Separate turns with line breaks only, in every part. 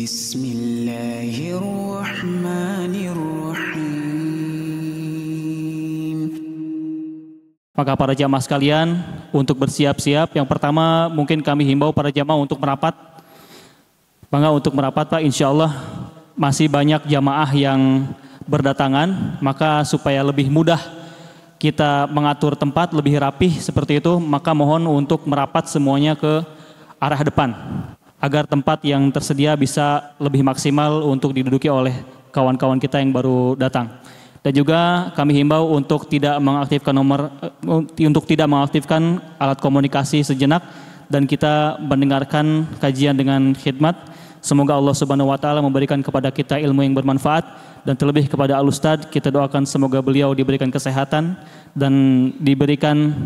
Bismillahirrahmanirrahim.
Maka para jamaah sekalian untuk bersiap-siap, yang pertama mungkin kami himbau para jamaah untuk merapat. Bangga untuk merapat Pak, insya Allah masih banyak jamaah yang berdatangan, maka supaya lebih mudah kita mengatur tempat lebih rapih seperti itu, maka mohon untuk merapat semuanya ke arah depan agar tempat yang tersedia bisa lebih maksimal untuk diduduki oleh kawan-kawan kita yang baru datang. Dan juga kami himbau untuk tidak mengaktifkan alat komunikasi sejenak dan kita mendengarkan kajian dengan khidmat. Semoga Allah Subhanahu wa taala memberikan kepada kita ilmu yang bermanfaat, dan terlebih kepada Al-Ustadz kita doakan semoga beliau diberikan kesehatan dan diberikan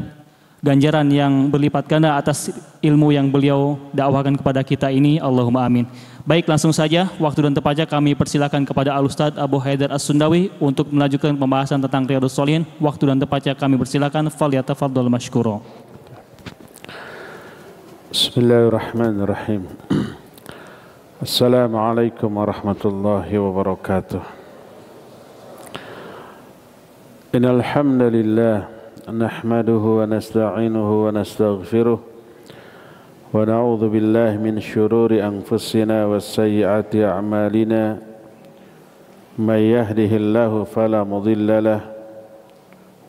ganjaran yang berlipat ganda atas ilmu yang beliau dakwahkan kepada kita ini. Allahumma amin. Baik, langsung saja waktu dan tempatnya kami persilakan kepada Al-Ustadz Abu Haidar As-Sundawi untuk melanjutkan pembahasan tentang Riyadhus Shalihin. Waktu dan tempatnya kami persilakan. Falyatafaddal mashkura.
Bismillahirrahmanirrahim. Assalamualaikum warahmatullahi wabarakatuh. Innal hamdalillah nahmaduhu wa nasta'inuhu wa nastaghfiruh. ونعوذ بالله من شرور أنفسنا وسيئات أعمالنا من يهده الله فلا مضل له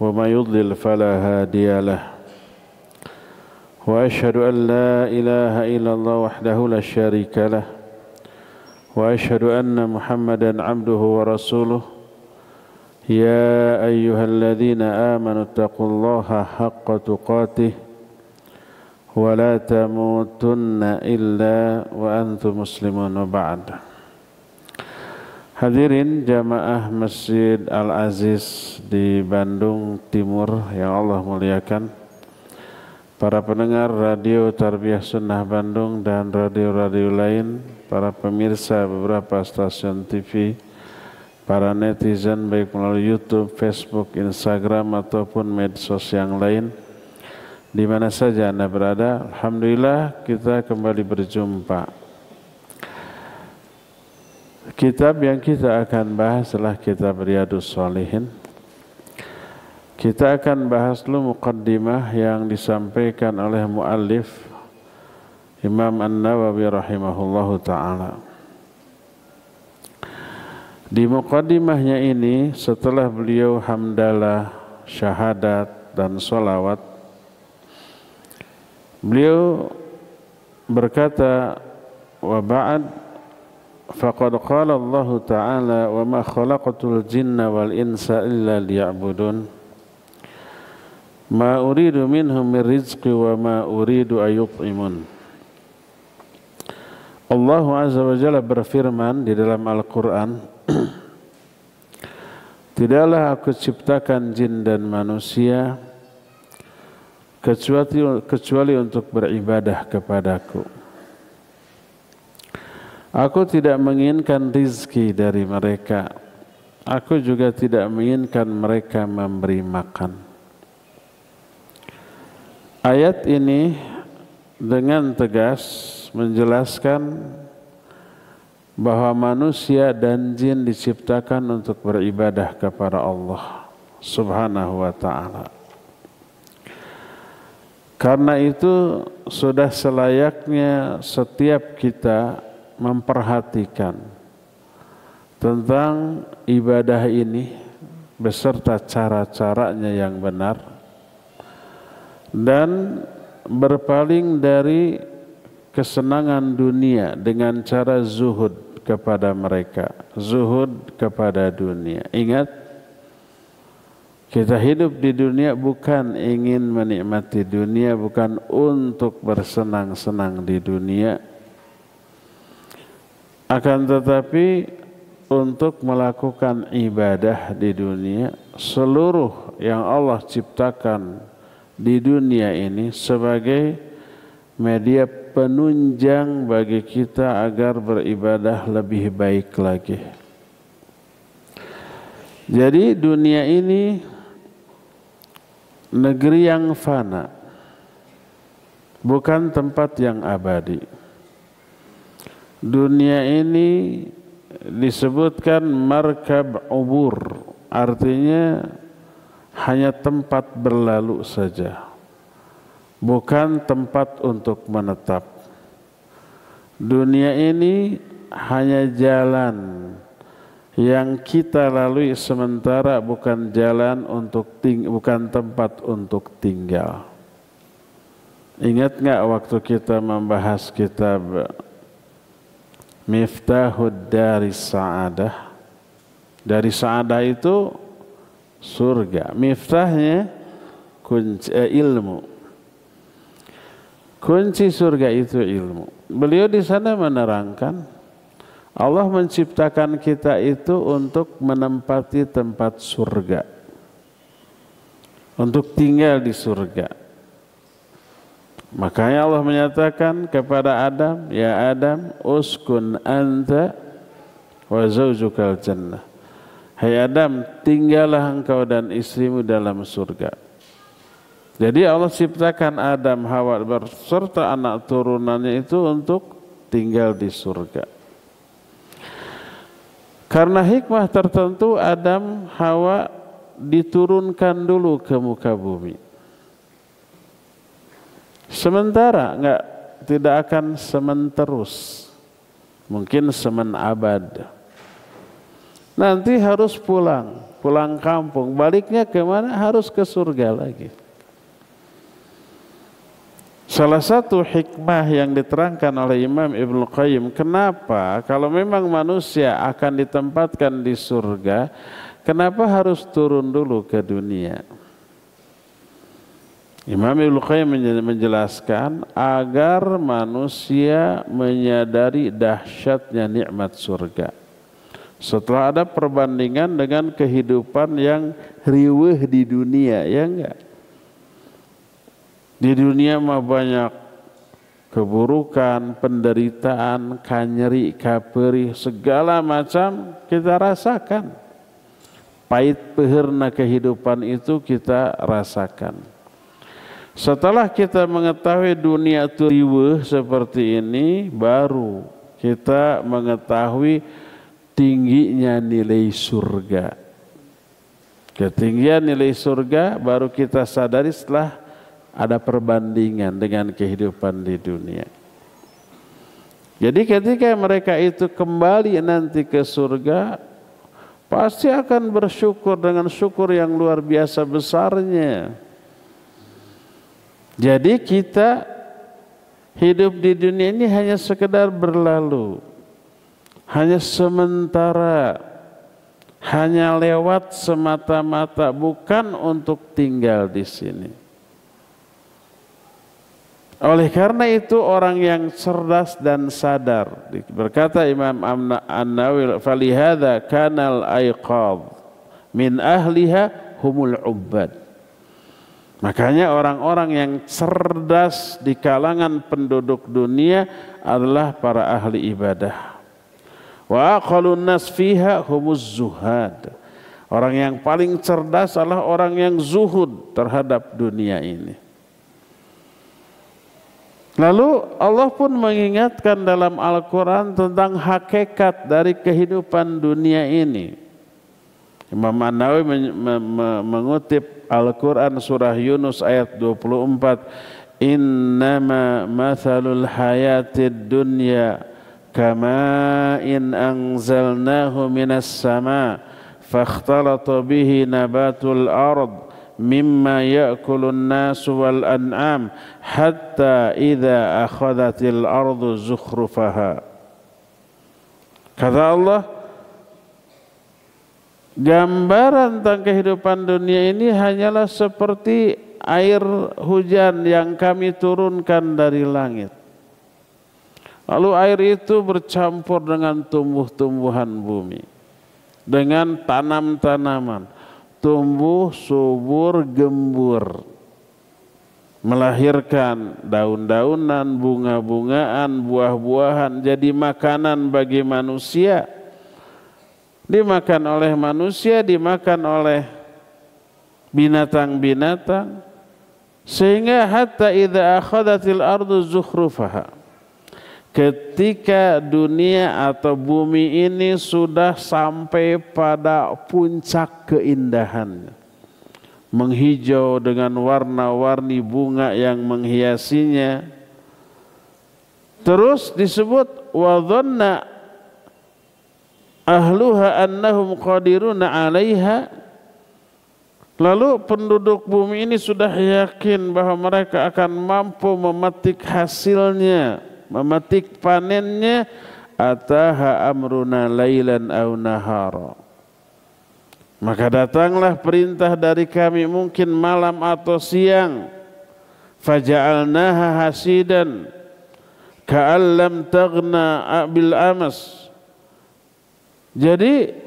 ومن يضلل فلا هادي له وأشهد أن لا إله إلا الله وحده لا شريك له وأشهد أن محمدا عبده ورسوله يا أيها الذين آمنوا اتقوا الله حق تقاته ولا تموتن إلا وأنتم مسلمون وبعد. Hadirin jamaah Masjid Al-Aziz di Bandung Timur yang Allah muliakan, para pendengar radio Tarbiyah Sunnah Bandung dan radio-radio lain, para pemirsa beberapa stasiun TV, para netizen baik melalui YouTube, Facebook, Instagram ataupun medsos yang lain, di mana saja Anda berada, alhamdulillah kita kembali berjumpa. Kitab yang kita akan bahas adalah kitab Riyadhus Shalihin. Kita akan bahas dulu muqaddimah yang disampaikan oleh muallif Imam An-Nawawi rahimahullahu ta'ala. Di muqaddimahnya ini, setelah beliau hamdalah, syahadat dan sholawat, beliau berkata, wa ba'd faqad qala Allah Ta'ala wa ma khalaqatul jinna wal insa illa liya'budun ma uridu minhum min rizqi wa ma uridu ayut'imun. Allah Azza wa Jalla berfirman di dalam Al-Quran, tidaklah aku ciptakan jin dan manusia kecuali untuk beribadah kepadaku. Aku tidak menginginkan rizki dari mereka. Aku juga tidak menginginkan mereka memberi makan. Ayat ini dengan tegas menjelaskan bahwa manusia dan jin diciptakan untuk beribadah kepada Allah Subhanahu wa ta'ala. Karena itu sudah selayaknya setiap kita memperhatikan tentang ibadah ini beserta cara-caranya yang benar dan berpaling dari kesenangan dunia dengan cara zuhud kepada mereka, zuhud kepada dunia. Ingat, kita hidup di dunia bukan ingin menikmati dunia, bukan untuk bersenang-senang di dunia, akan tetapi untuk melakukan ibadah di dunia. Seluruh yang Allah ciptakan di dunia ini sebagai media penunjang bagi kita agar beribadah lebih baik lagi. Jadi dunia ini negeri yang fana, bukan tempat yang abadi. Dunia ini disebutkan markab ubur, artinya hanya tempat berlalu saja, bukan tempat untuk menetap. Dunia ini hanya jalan yang kita lalui sementara, bukan jalan untuk bukan tempat untuk tinggal. Ingat nggak waktu kita membahas kitab Miftahud Dari Sa'adah? Dari Sa'adah itu surga. Miftahnya kunci ilmu. Kunci surga itu ilmu. Beliau di sana menerangkan Allah menciptakan kita itu untuk menempati tempat surga, untuk tinggal di surga. Makanya Allah menyatakan kepada Adam, ya Adam, uskun anta wa zawjukal jannah. Hai Adam, tinggallah engkau dan istrimu dalam surga. Jadi Allah ciptakan Adam, Hawa berserta anak turunannya itu untuk tinggal di surga. Karena hikmah tertentu Adam, Hawa diturunkan dulu ke muka bumi. Sementara tidak akan sementerus, mungkin semen abad. Nanti harus pulang kampung, baliknya kemana? Harus ke surga lagi. Salah satu hikmah yang diterangkan oleh Imam Ibnu Qayyim, kenapa kalau memang manusia akan ditempatkan di surga, kenapa harus turun dulu ke dunia? Imam Ibnu Qayyim menjelaskan agar manusia menyadari dahsyatnya nikmat surga. Setelah ada perbandingan dengan kehidupan yang riweuh di dunia, ya enggak? Di dunia mah banyak keburukan, penderitaan, kanyeri, kaperi, segala macam kita rasakan. Pahit peherna kehidupan itu kita rasakan. Setelah kita mengetahui dunia itu riweuh seperti ini, baru kita mengetahui tingginya nilai surga. Ketinggian nilai surga baru kita sadari setelah ada perbandingan dengan kehidupan di dunia. Jadi ketika mereka itu kembali nanti ke surga, pasti akan bersyukur dengan syukur yang luar biasa besarnya. Jadi kita hidup di dunia ini hanya sekedar berlalu, hanya sementara, hanya lewat semata-mata, bukan untuk tinggal di sini. Oleh karena itu orang yang cerdas dan sadar, berkata Imam An-Nawawi, falihada kanal aiqadh min ahliha humul ubbad. Makanya orang-orang yang cerdas di kalangan penduduk dunia adalah para ahli ibadah. Wa aqalun nas fiha humuz zuhad. Orang yang paling cerdas adalah orang yang zuhud terhadap dunia ini. Lalu Allah pun mengingatkan dalam Al-Quran tentang hakikat dari kehidupan dunia ini. Imam An-Nawawi mengutip Al-Quran surah Yunus ayat 24, innama mathalul hayatid dunya kama in anzalnahu minas sama fakhtalata bihi nabatul ard mimma ya'kulun nasu wal an'am hatta idza akhadhatil ardu zukhrufaha. Kata Allah, gambaran tentang kehidupan dunia ini hanyalah seperti air hujan yang kami turunkan dari langit. Lalu air itu bercampur dengan tumbuh-tumbuhan bumi, dengan tanam-tanaman, tumbuh subur gembur, melahirkan daun-daunan, bunga-bungaan, buah-buahan, jadi makanan bagi manusia. Dimakan oleh manusia, dimakan oleh binatang-binatang, sehingga hatta idza akhadatil ardu zukhrufaha, ketika dunia atau bumi ini sudah sampai pada puncak keindahannya, menghijau dengan warna-warni bunga yang menghiasinya, terus disebut wa dhanna ahluha annahum qadiruna 'alaiha. Lalu penduduk bumi ini sudah yakin bahwa mereka akan mampu memetik hasilnya, memetik panennya. Ataha amruna lailan aw nahara, maka datanglah perintah dari kami mungkin malam atau siang. Faja'alnaha hasidan ka'allam taghna bil amas. Jadi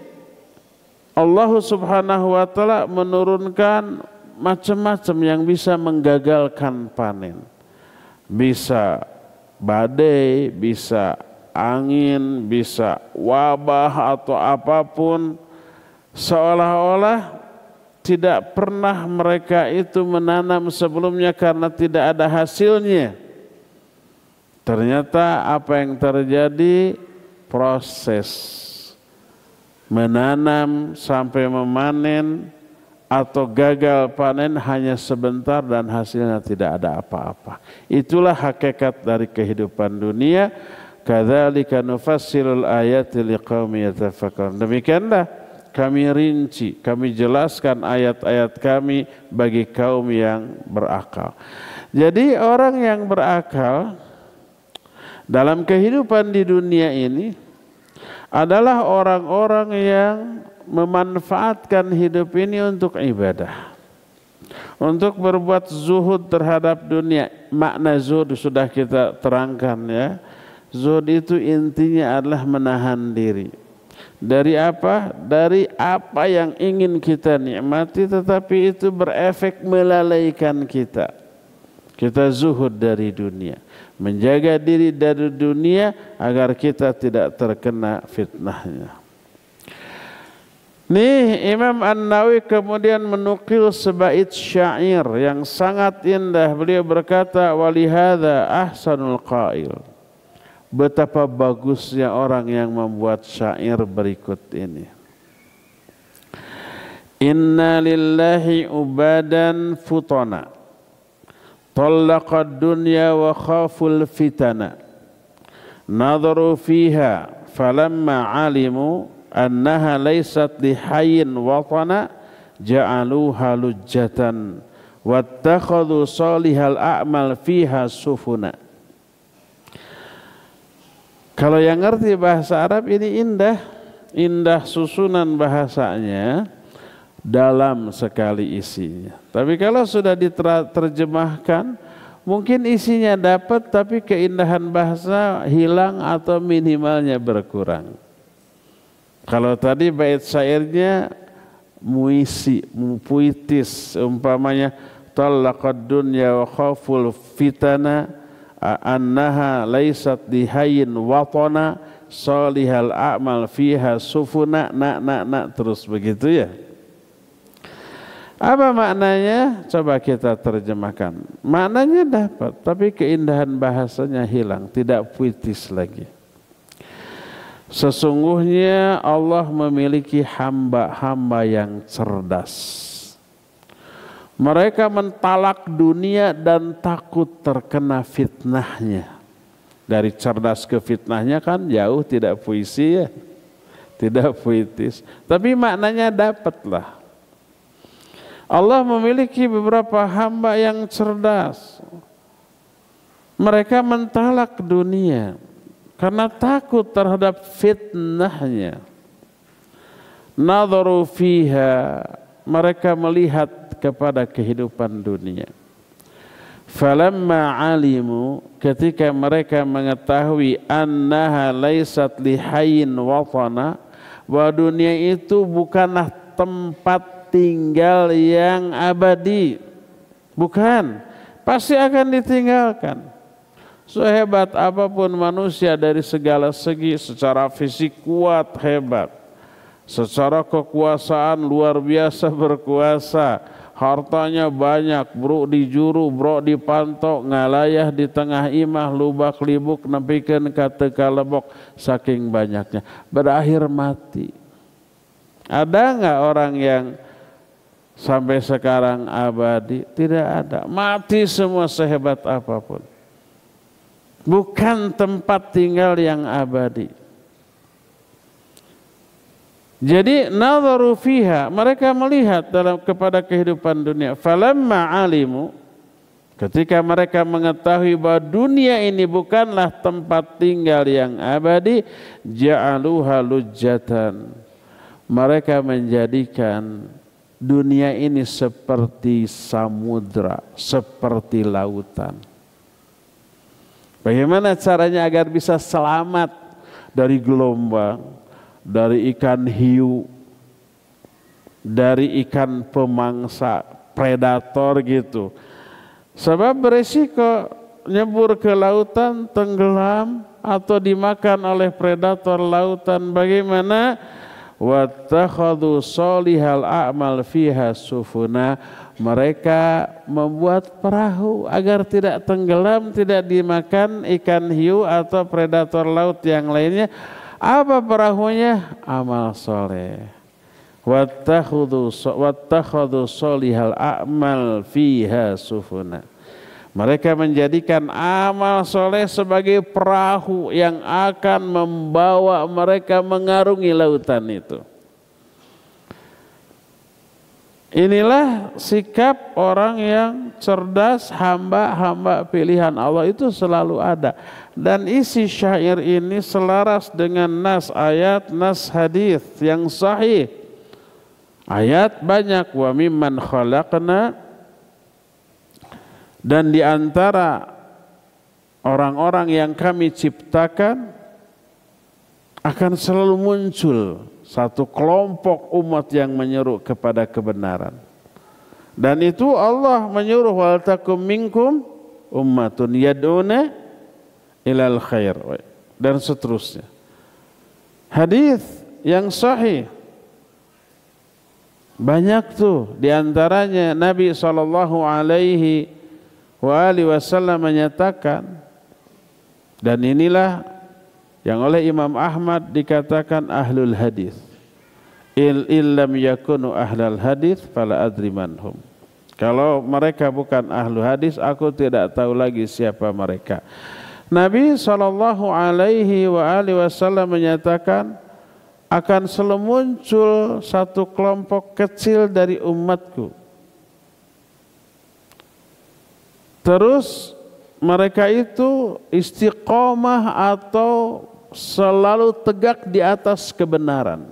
Allah Subhanahu wa ta'ala menurunkan macam-macam yang bisa menggagalkan panen. Bisa badai, bisa angin, bisa wabah atau apapun, seolah-olah tidak pernah mereka itu menanam sebelumnya karena tidak ada hasilnya. Ternyata apa yang terjadi, proses menanam sampai memanen atau gagal panen hanya sebentar dan hasilnya tidak ada apa-apa. Itulah hakikat dari kehidupan dunia. Kadzalika nufassilul ayati liqaumin yatafakkarun. Demikianlah kami rinci, kami jelaskan ayat-ayat kami bagi kaum yang berakal. Jadi orang yang berakal dalam kehidupan di dunia ini adalah orang-orang yang memanfaatkan hidup ini untuk ibadah, untuk berbuat zuhud terhadap dunia. Makna zuhud sudah kita terangkan ya. Zuhud itu intinya adalah menahan diri dari apa? Dari apa yang ingin kita nikmati tetapi itu berefek melalaikan kita. Kita zuhud dari dunia, menjaga diri dari dunia agar kita tidak terkena fitnahnya. Nih Imam An-Nawawi kemudian menukil sebait syair yang sangat indah. Beliau berkata, walihada ahsanul qail. Betapa bagusnya orang yang membuat syair berikut ini. Inna lillahi ubadan futana طلقت الدنيا وخافوا الفتنة نظروا فيها فلما علموا أنها ليست لحي وطنا جعلوها لجة واتخذوا صالح الأعمال فيها سفنا. Kalau yang ngerti bahasa Arab ini indah susunan bahasanya, dalam sekali isinya. Tapi kalau sudah diterjemahkan, mungkin isinya dapat tapi keindahan bahasa hilang atau minimalnya berkurang. Kalau tadi bait syairnya puitis, umpamanya talaqad dunya wa khaful fitana annaha laysat dihayyin watana salihal a'mal fiha sufuna terus begitu ya. Apa maknanya? Coba kita terjemahkan. Maknanya dapat, tapi keindahan bahasanya hilang, tidak puitis lagi. Sesungguhnya Allah memiliki hamba-hamba yang cerdas. Mereka mentalak dunia dan takut terkena fitnahnya. Dari cerdas ke fitnahnya kan jauh, tidak puisi ya, tidak puitis. Tapi maknanya dapatlah. Allah memiliki beberapa hamba yang cerdas. Mereka mentalak dunia karena takut terhadap fitnahnya. Nadharu fiha, mereka melihat kepada kehidupan dunia. Falamma alimu, ketika mereka mengetahui annaha laysat lihayyin watana, bahwa dunia itu bukanlah tempat tinggal yang abadi, bukan, pasti akan ditinggalkan. Sehebat apapun manusia dari segala segi, secara fisik kuat hebat, secara kekuasaan luar biasa berkuasa, hartanya banyak, bro dijuru, bro dipantau, ngalayah di tengah imah, lubak libuk nepikeun ka teu kalebok saking banyaknya, berakhir mati. Ada nggak orang yang sampai sekarang abadi? Tidak ada, mati semua sehebat apapun. Bukan tempat tinggal yang abadi. Jadi nadharu fiha, mereka melihat kepada kehidupan dunia. Falamma alimu, ketika mereka mengetahui bahwa dunia ini bukanlah tempat tinggal yang abadi, ja'aluha lujjatan, mereka menjadikan dunia ini seperti samudra, seperti lautan. Bagaimana caranya agar bisa selamat dari gelombang, dari ikan hiu, dari ikan pemangsa, predator gitu. Sebab beresiko nyebur ke lautan, tenggelam atau dimakan oleh predator lautan. Bagaimana? Wattakhadhu solihal a'mal fiha sufuna, mereka membuat perahu agar tidak tenggelam, tidak dimakan ikan hiu atau predator laut yang lainnya. Apa perahunya? Amal soleh. Wattakhadhu solihal a'mal fiha sufuna, mereka menjadikan amal soleh sebagai perahu yang akan membawa mereka mengarungi lautan itu. Inilah sikap orang yang cerdas, hamba-hamba pilihan Allah itu selalu ada. Dan isi syair ini selaras dengan nas ayat, nas hadis yang sahih. Ayat banyak, wa mimman khalaqna, dan di antara orang-orang yang kami ciptakan akan selalu muncul satu kelompok umat yang menyeru kepada kebenaran. Dan itu Allah menyuruh, wal takum minkum ummatun yad'una ilal khair, dan seterusnya. Hadis yang sahih banyak tuh, di antaranya Nabi SAW menyatakan, dan inilah yang oleh Imam Ahmad dikatakan ahlul hadis. Illam yakunu ahlul hadis fala adri manhum. Kalau mereka bukan ahlu hadis, aku tidak tahu lagi siapa mereka. Nabi SAW menyatakan akan selalu muncul satu kelompok kecil dari umatku. Terus mereka itu istiqomah atau selalu tegak di atas kebenaran.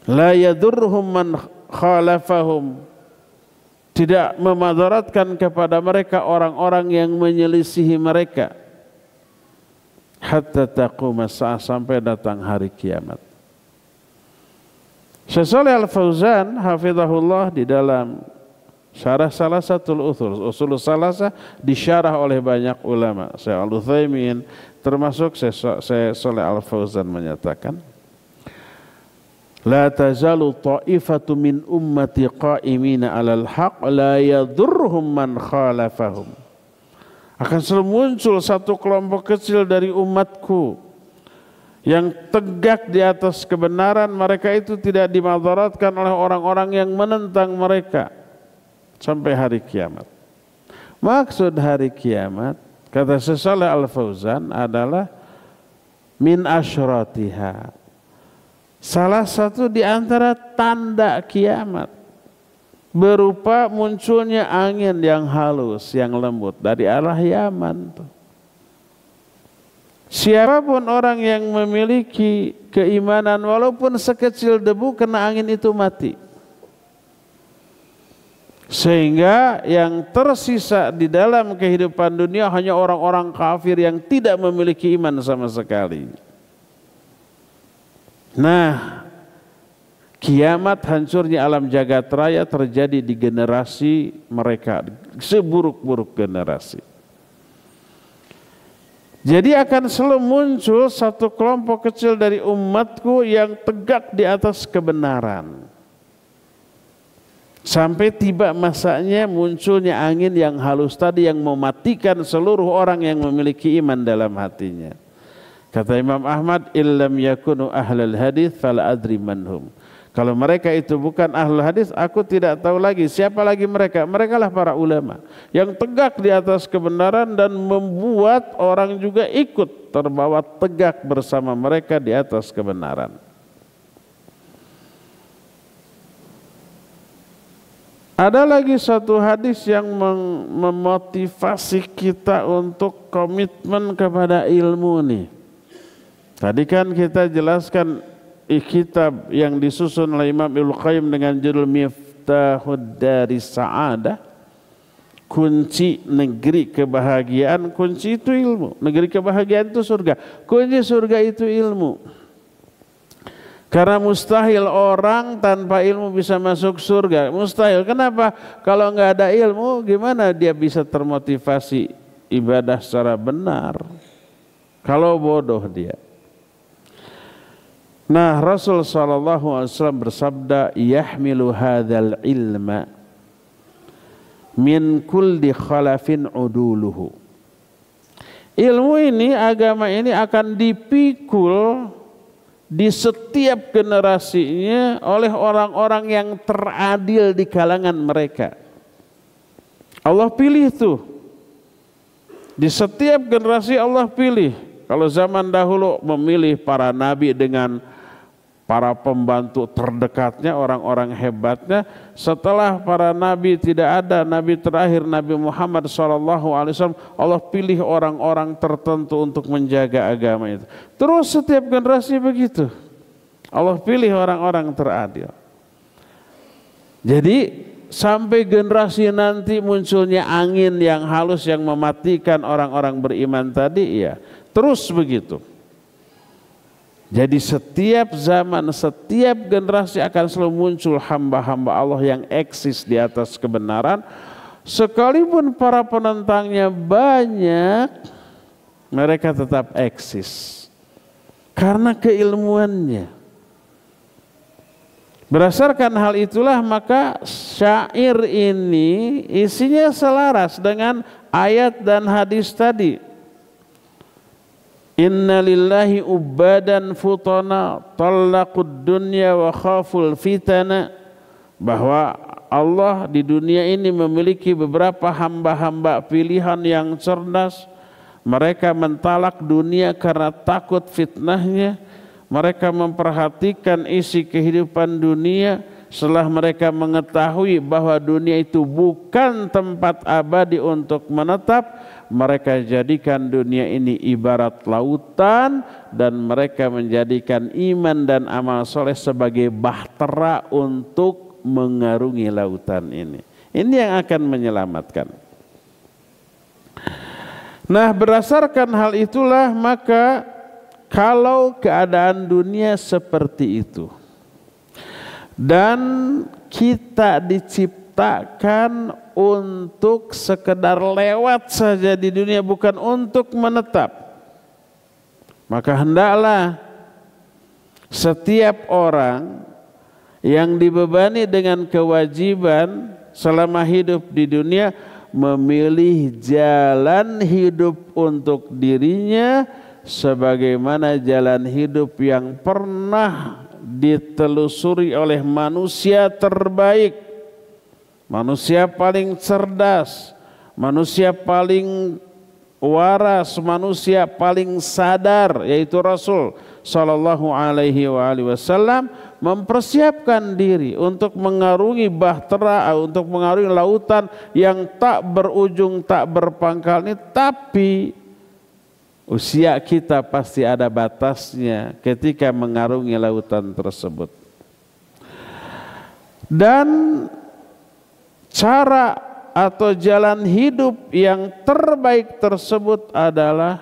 La yadurhum man khalafahum, tidak memadaratkan kepada mereka orang-orang yang menyelisihi mereka. Hatta taquma sa'ah, sampai datang hari kiamat. Syekh Shalih Al-Fauzan hafizahullah di dalam syarah Salasatul Usul Salasah disyarah oleh banyak ulama. Syekh Al-Utsaimin termasuk Syekh Shalih Al-Fauzan menyatakan, la tazalu ta'ifatu min ummati qa'imina 'alal haqq la yadurruhum man khalafahum. Akan selalu muncul satu kelompok kecil dari umatku yang tegak di atas kebenaran, mereka itu tidak dimadaratkan oleh orang-orang yang menentang mereka sampai hari kiamat. Maksud hari kiamat, kata Syekh Shalih Al-Fauzan, adalah min asyratiha, salah satu di antara tanda kiamat berupa munculnya angin yang halus, yang lembut dari arah Yaman. Siapapun orang yang memiliki keimanan walaupun sekecil debu, kena angin itu mati. Sehingga yang tersisa di dalam kehidupan dunia hanya orang-orang kafir yang tidak memiliki iman sama sekali. Nah, kiamat, hancurnya alam jagat raya terjadi di generasi mereka, seburuk-buruk generasi. Jadi akan selalu muncul satu kelompok kecil dari umatku yang tegak di atas kebenaran. Sampai tiba masanya munculnya angin yang halus tadi yang mematikan seluruh orang yang memiliki iman dalam hatinya. Kata Imam Ahmad, illam yakunu ahlul hadis fala adri manhum. Kalau mereka itu bukan ahlul hadis, aku tidak tahu lagi siapa lagi mereka. Mereka lah para ulama yang tegak di atas kebenaran dan membuat orang juga ikut terbawa tegak bersama mereka di atas kebenaran. Ada lagi satu hadis yang memotivasi kita untuk komitmen kepada ilmu nih. Tadi kan kita jelaskan kitab yang disusun oleh Imam Ibnu Qayyim dengan judul Miftahud Daris Sa'adah, kunci negeri kebahagiaan. Kunci itu ilmu, negeri kebahagiaan itu surga, kunci surga itu ilmu. Karena mustahil orang tanpa ilmu bisa masuk surga, mustahil. Kenapa? Kalau nggak ada ilmu, gimana dia bisa termotivasi ibadah secara benar kalau bodoh dia? Nah, Rasul SAW bersabda, yahmilu hadzal ilma min kulli khalafin uduluhu. Ilmu ini, agama ini akan dipikul di setiap generasinya oleh orang-orang yang teradil di kalangan mereka. Allah pilih tuh. Di setiap generasi Allah pilih. Kalau zaman dahulu memilih para nabi dengan para pembantu terdekatnya, orang-orang hebatnya. Setelah para nabi tidak ada, nabi terakhir Nabi Muhammad SAW, Allah pilih orang-orang tertentu untuk menjaga agama itu. Terus setiap generasi begitu, Allah pilih orang-orang teradil. Jadi sampai generasi nanti munculnya angin yang halus yang mematikan orang-orang beriman tadi, ya terus begitu. Jadi setiap zaman, setiap generasi akan selalu muncul hamba-hamba Allah yang eksis di atas kebenaran. Sekalipun para penentangnya banyak, mereka tetap eksis karena keilmuannya. Berdasarkan hal itulah maka syair ini isinya selaras dengan ayat dan hadis tadi. Inna lillahi ubadan futana talaqud dunya wa khaful fitana, bahwa Allah di dunia ini memiliki beberapa hamba-hamba pilihan yang cerdas. Mereka mentalak dunia karena takut fitnahnya. Mereka memperhatikan isi kehidupan dunia setelah mereka mengetahui bahwa dunia itu bukan tempat abadi untuk menetap. Mereka jadikan dunia ini ibarat lautan dan mereka menjadikan iman dan amal soleh sebagai bahtera untuk mengarungi lautan ini. Ini yang akan menyelamatkan. Nah, berdasarkan hal itulah maka kalau keadaan dunia seperti itu dan kita diciptakan untuk sekedar lewat saja di dunia, bukan untuk menetap, maka hendaklah setiap orang yang dibebani dengan kewajiban selama hidup di dunia memilih jalan hidup untuk dirinya sebagaimana jalan hidup yang pernah ditelusuri oleh manusia terbaik, manusia paling cerdas, manusia paling waras, manusia paling sadar, yaitu Rasul Sallallahu Alaihi Wasallam, mempersiapkan diri untuk mengarungi bahtera, untuk mengarungi lautan yang tak berujung, tak berpangkal ini. Tapi usia kita pasti ada batasnya ketika mengarungi lautan tersebut. Dan cara atau jalan hidup yang terbaik tersebut adalah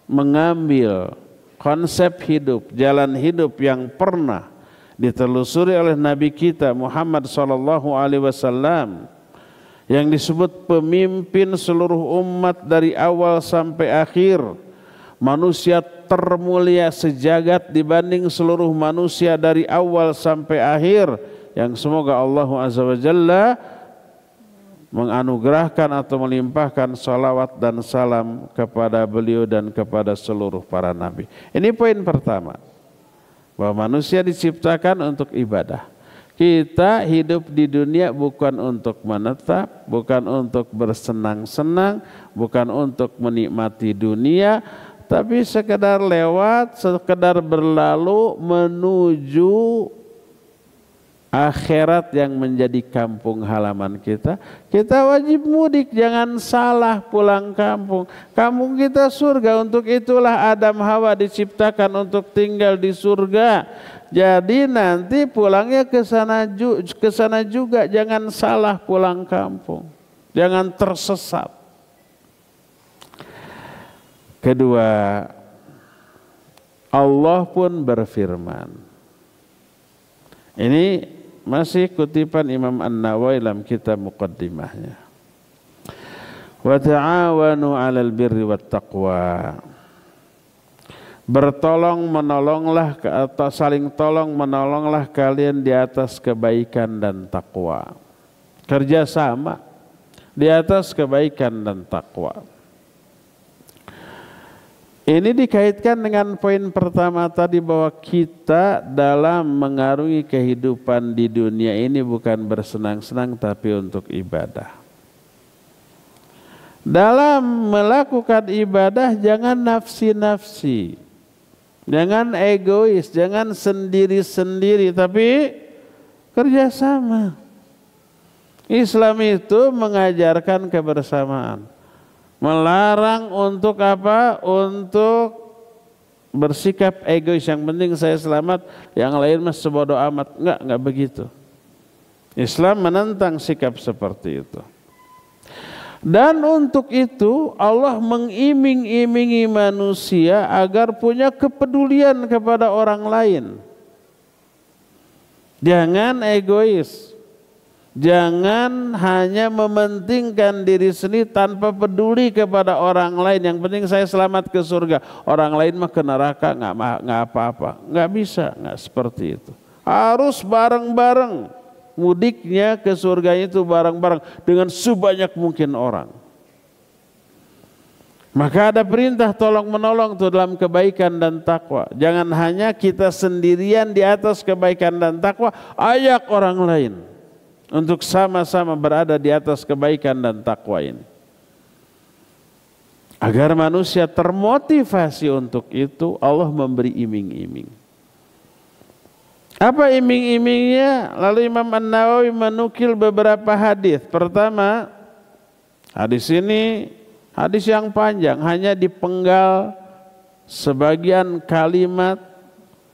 mengambil konsep hidup, jalan hidup yang pernah ditelusuri oleh Nabi kita Muhammad SAW, yang disebut pemimpin seluruh umat dari awal sampai akhir, manusia termulia sejagat dibanding seluruh manusia dari awal sampai akhir, yang semoga Allah Azza wa Jalla menganugerahkan atau melimpahkan salawat dan salam kepada beliau dan kepada seluruh para nabi. Ini poin pertama, bahwa manusia diciptakan untuk ibadah. Kita hidup di dunia bukan untuk menetap, bukan untuk bersenang-senang, bukan untuk menikmati dunia, tapi sekedar lewat, sekedar berlalu menuju akhirat yang menjadi kampung halaman kita. Kita wajib mudik, jangan salah pulang kampung. Kampung kita surga, untuk itulah Adam Hawa diciptakan untuk tinggal di surga. Jadi nanti pulangnya ke sana juga, jangan salah pulang kampung, jangan tersesat. Kedua, Allah pun berfirman. Ini masih kutipan Imam An-Nawawi dalam kitab Muqaddimahnya. Wa ta'awanu 'alal birri wat taqwa. Bertolong menolonglah atau saling tolong menolonglah kalian di atas kebaikan dan takwa. Kerjasama di atas kebaikan dan takwa. Ini dikaitkan dengan poin pertama tadi, bahwa kita dalam mengarungi kehidupan di dunia ini bukan bersenang-senang tapi untuk ibadah. Dalam melakukan ibadah jangan nafsi-nafsi. Jangan egois, jangan sendiri-sendiri, tapi kerjasama. Islam itu mengajarkan kebersamaan. Melarang untuk apa? Untuk bersikap egois. Yang penting saya selamat, yang lain mas sebodoh amat. Enggak begitu. Islam menentang sikap seperti itu. Dan untuk itu Allah mengiming-imingi manusia agar punya kepedulian kepada orang lain. Jangan egois. Jangan hanya mementingkan diri sendiri tanpa peduli kepada orang lain. Yang penting saya selamat ke surga. Orang lain mah ke neraka, nggak apa-apa. Nggak bisa, nggak seperti itu. Harus bareng-bareng. Mudiknya ke surga itu bareng-bareng dengan sebanyak mungkin orang. Maka ada perintah tolong menolong itu dalam kebaikan dan takwa. Jangan hanya kita sendirian di atas kebaikan dan takwa, ajak orang lain untuk sama-sama berada di atas kebaikan dan takwa ini. Agar manusia termotivasi untuk itu, Allah memberi iming-iming. Apa iming-imingnya? Lalu Imam An-Nawawi menukil beberapa hadis. Pertama, hadis ini hadis yang panjang, hanya dipenggal sebagian kalimat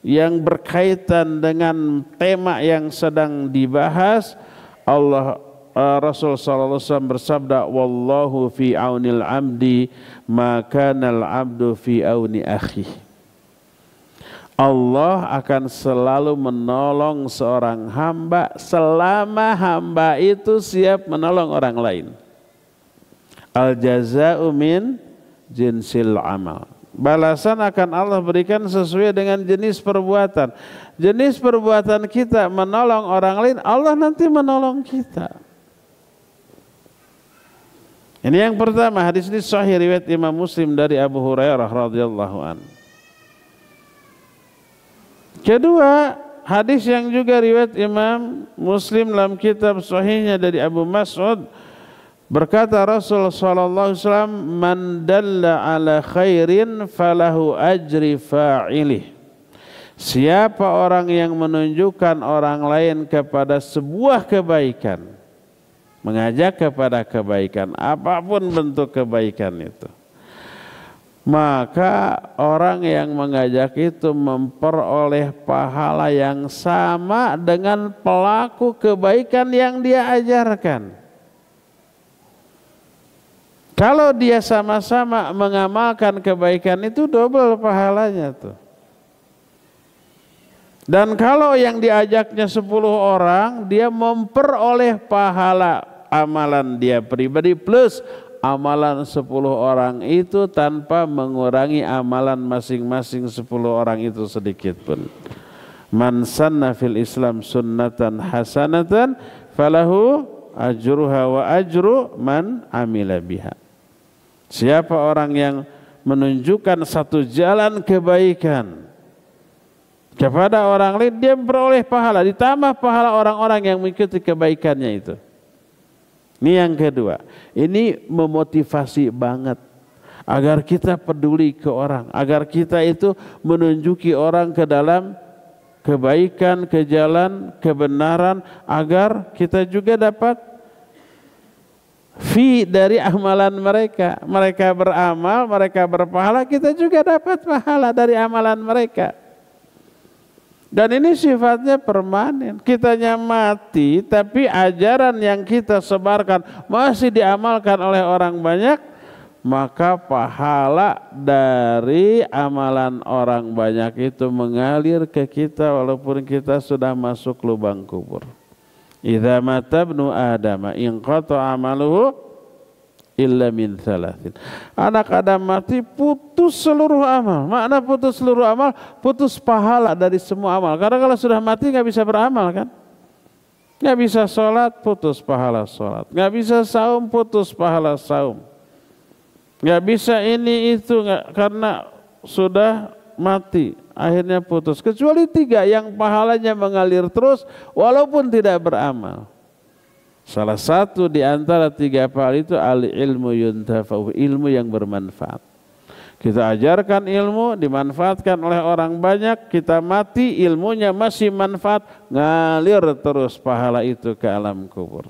yang berkaitan dengan tema yang sedang dibahas. Rasul sallallahu alaihi wasallam bersabda, wallahu fi aunil abdi ma kanal abdu fi auni akhihi. Allah akan selalu menolong seorang hamba selama hamba itu siap menolong orang lain. Al jaza'u min jinsil amal. Balasan akan Allah berikan sesuai dengan jenis perbuatan. Jenis perbuatan kita menolong orang lain, Allah nanti menolong kita. Ini yang pertama, hadis ini sahih riwayat Imam Muslim dari Abu Hurairah radhiyallahu anhu. Kedua, hadis yang juga riwayat Imam Muslim dalam kitab sahihnya dari Abu Mas'ud, berkata Rasul sallallahu alaihi wasallam, man dalla ala khairin falahu ajri fa'ilih. Siapa orang yang menunjukkan orang lain kepada sebuah kebaikan, mengajak kepada kebaikan, apapun bentuk kebaikan itu, maka orang yang mengajak itu memperoleh pahala yang sama dengan pelaku kebaikan yang dia ajarkan. Kalau dia sama-sama mengamalkan kebaikan itu double pahalanya tuh. Dan kalau yang diajaknya 10 orang, dia memperoleh pahala amalan dia pribadi plus amalan 10 orang itu tanpa mengurangi amalan masing-masing 10 orang itu sedikit pun. Man sanna fil Islam sunnatan hasanatan falahu ajruha wa ajru man amila biha. Siapa orang yang menunjukkan satu jalan kebaikan kepada orang lain, dia memperoleh pahala, ditambah pahala orang-orang yang mengikuti kebaikannya itu. Ini yang kedua. Ini memotivasi banget agar kita peduli ke orang, agar kita itu menunjuki orang ke dalam kebaikan, ke jalan kebenaran, agar kita juga dapat fi dari amalan mereka. Mereka beramal, mereka berpahala, kita juga dapat pahala dari amalan mereka. Dan ini sifatnya permanen. Kitanya mati, tapi ajaran yang kita sebarkan masih diamalkan oleh orang banyak, maka pahala dari amalan orang banyak itu mengalir ke kita walaupun kita sudah masuk lubang kubur. Idza mata ibnu Adam inqata amaluhu illa min thalathin. Anak Adam mati, putus seluruh amal. Makna putus seluruh amal, putus pahala dari semua amal. Karena kalau sudah mati nggak bisa beramal kan? Nggak bisa sholat, putus pahala sholat. Nggak bisa saum, putus pahala saum. Nggak bisa ini itu karena sudah mati, akhirnya putus. Kecuali 3 yang pahalanya mengalir terus walaupun tidak beramal. Salah satu di antara 3 pahala itu al-ilmu yuntafa'u, ilmu yang bermanfaat. Kita ajarkan ilmu, dimanfaatkan oleh orang banyak, kita mati, ilmunya masih manfaat, ngalir terus pahala itu ke alam kubur.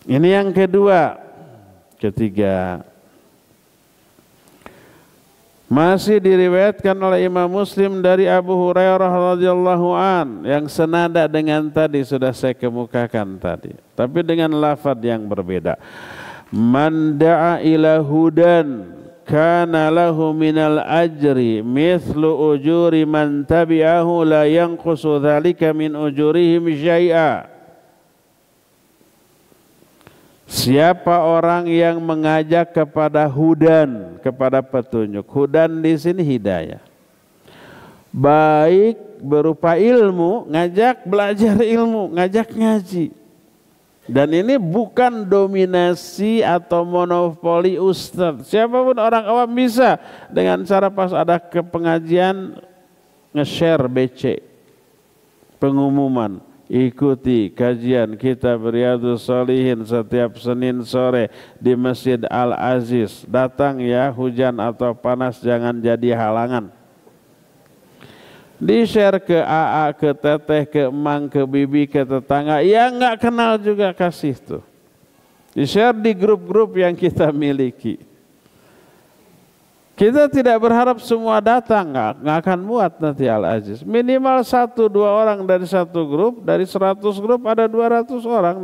Ini yang kedua. Ketiga, masih diriwayatkan oleh Imam Muslim dari Abu Hurairah radhiyallahu an yang senada dengan tadi sudah saya kemukakan tadi, tapi dengan lafaz yang berbeda. Man da'a ila hudan kana lahu minal ajri mithlu ujuri man tabi'ahu la yanqusu dzalika min ujurihim syai'a. Siapa orang yang mengajak kepada hudan, kepada petunjuk. Hudan di sini hidayah. Baik berupa ilmu, ngajak belajar ilmu, ngajak ngaji. Dan ini bukan dominasi atau monopoli ustaz. Siapapun orang awam bisa dengan cara pas ada ke pengajian nge-share BC, pengumuman. Ikuti kajian kitab Riyadhus Shalihin setiap Senin sore di Masjid Al-Aziz. Datang ya, hujan atau panas jangan jadi halangan. Di-share ke AA, ke teteh, ke emang, ke bibi, ke tetangga. Yang nggak kenal juga kasih tuh. Di-share di grup-grup yang kita miliki. Kita tidak berharap semua datang, nggak akan muat nanti Al-Aziz. Minimal 1-2 orang dari satu grup, dari 100 grup ada 200 orang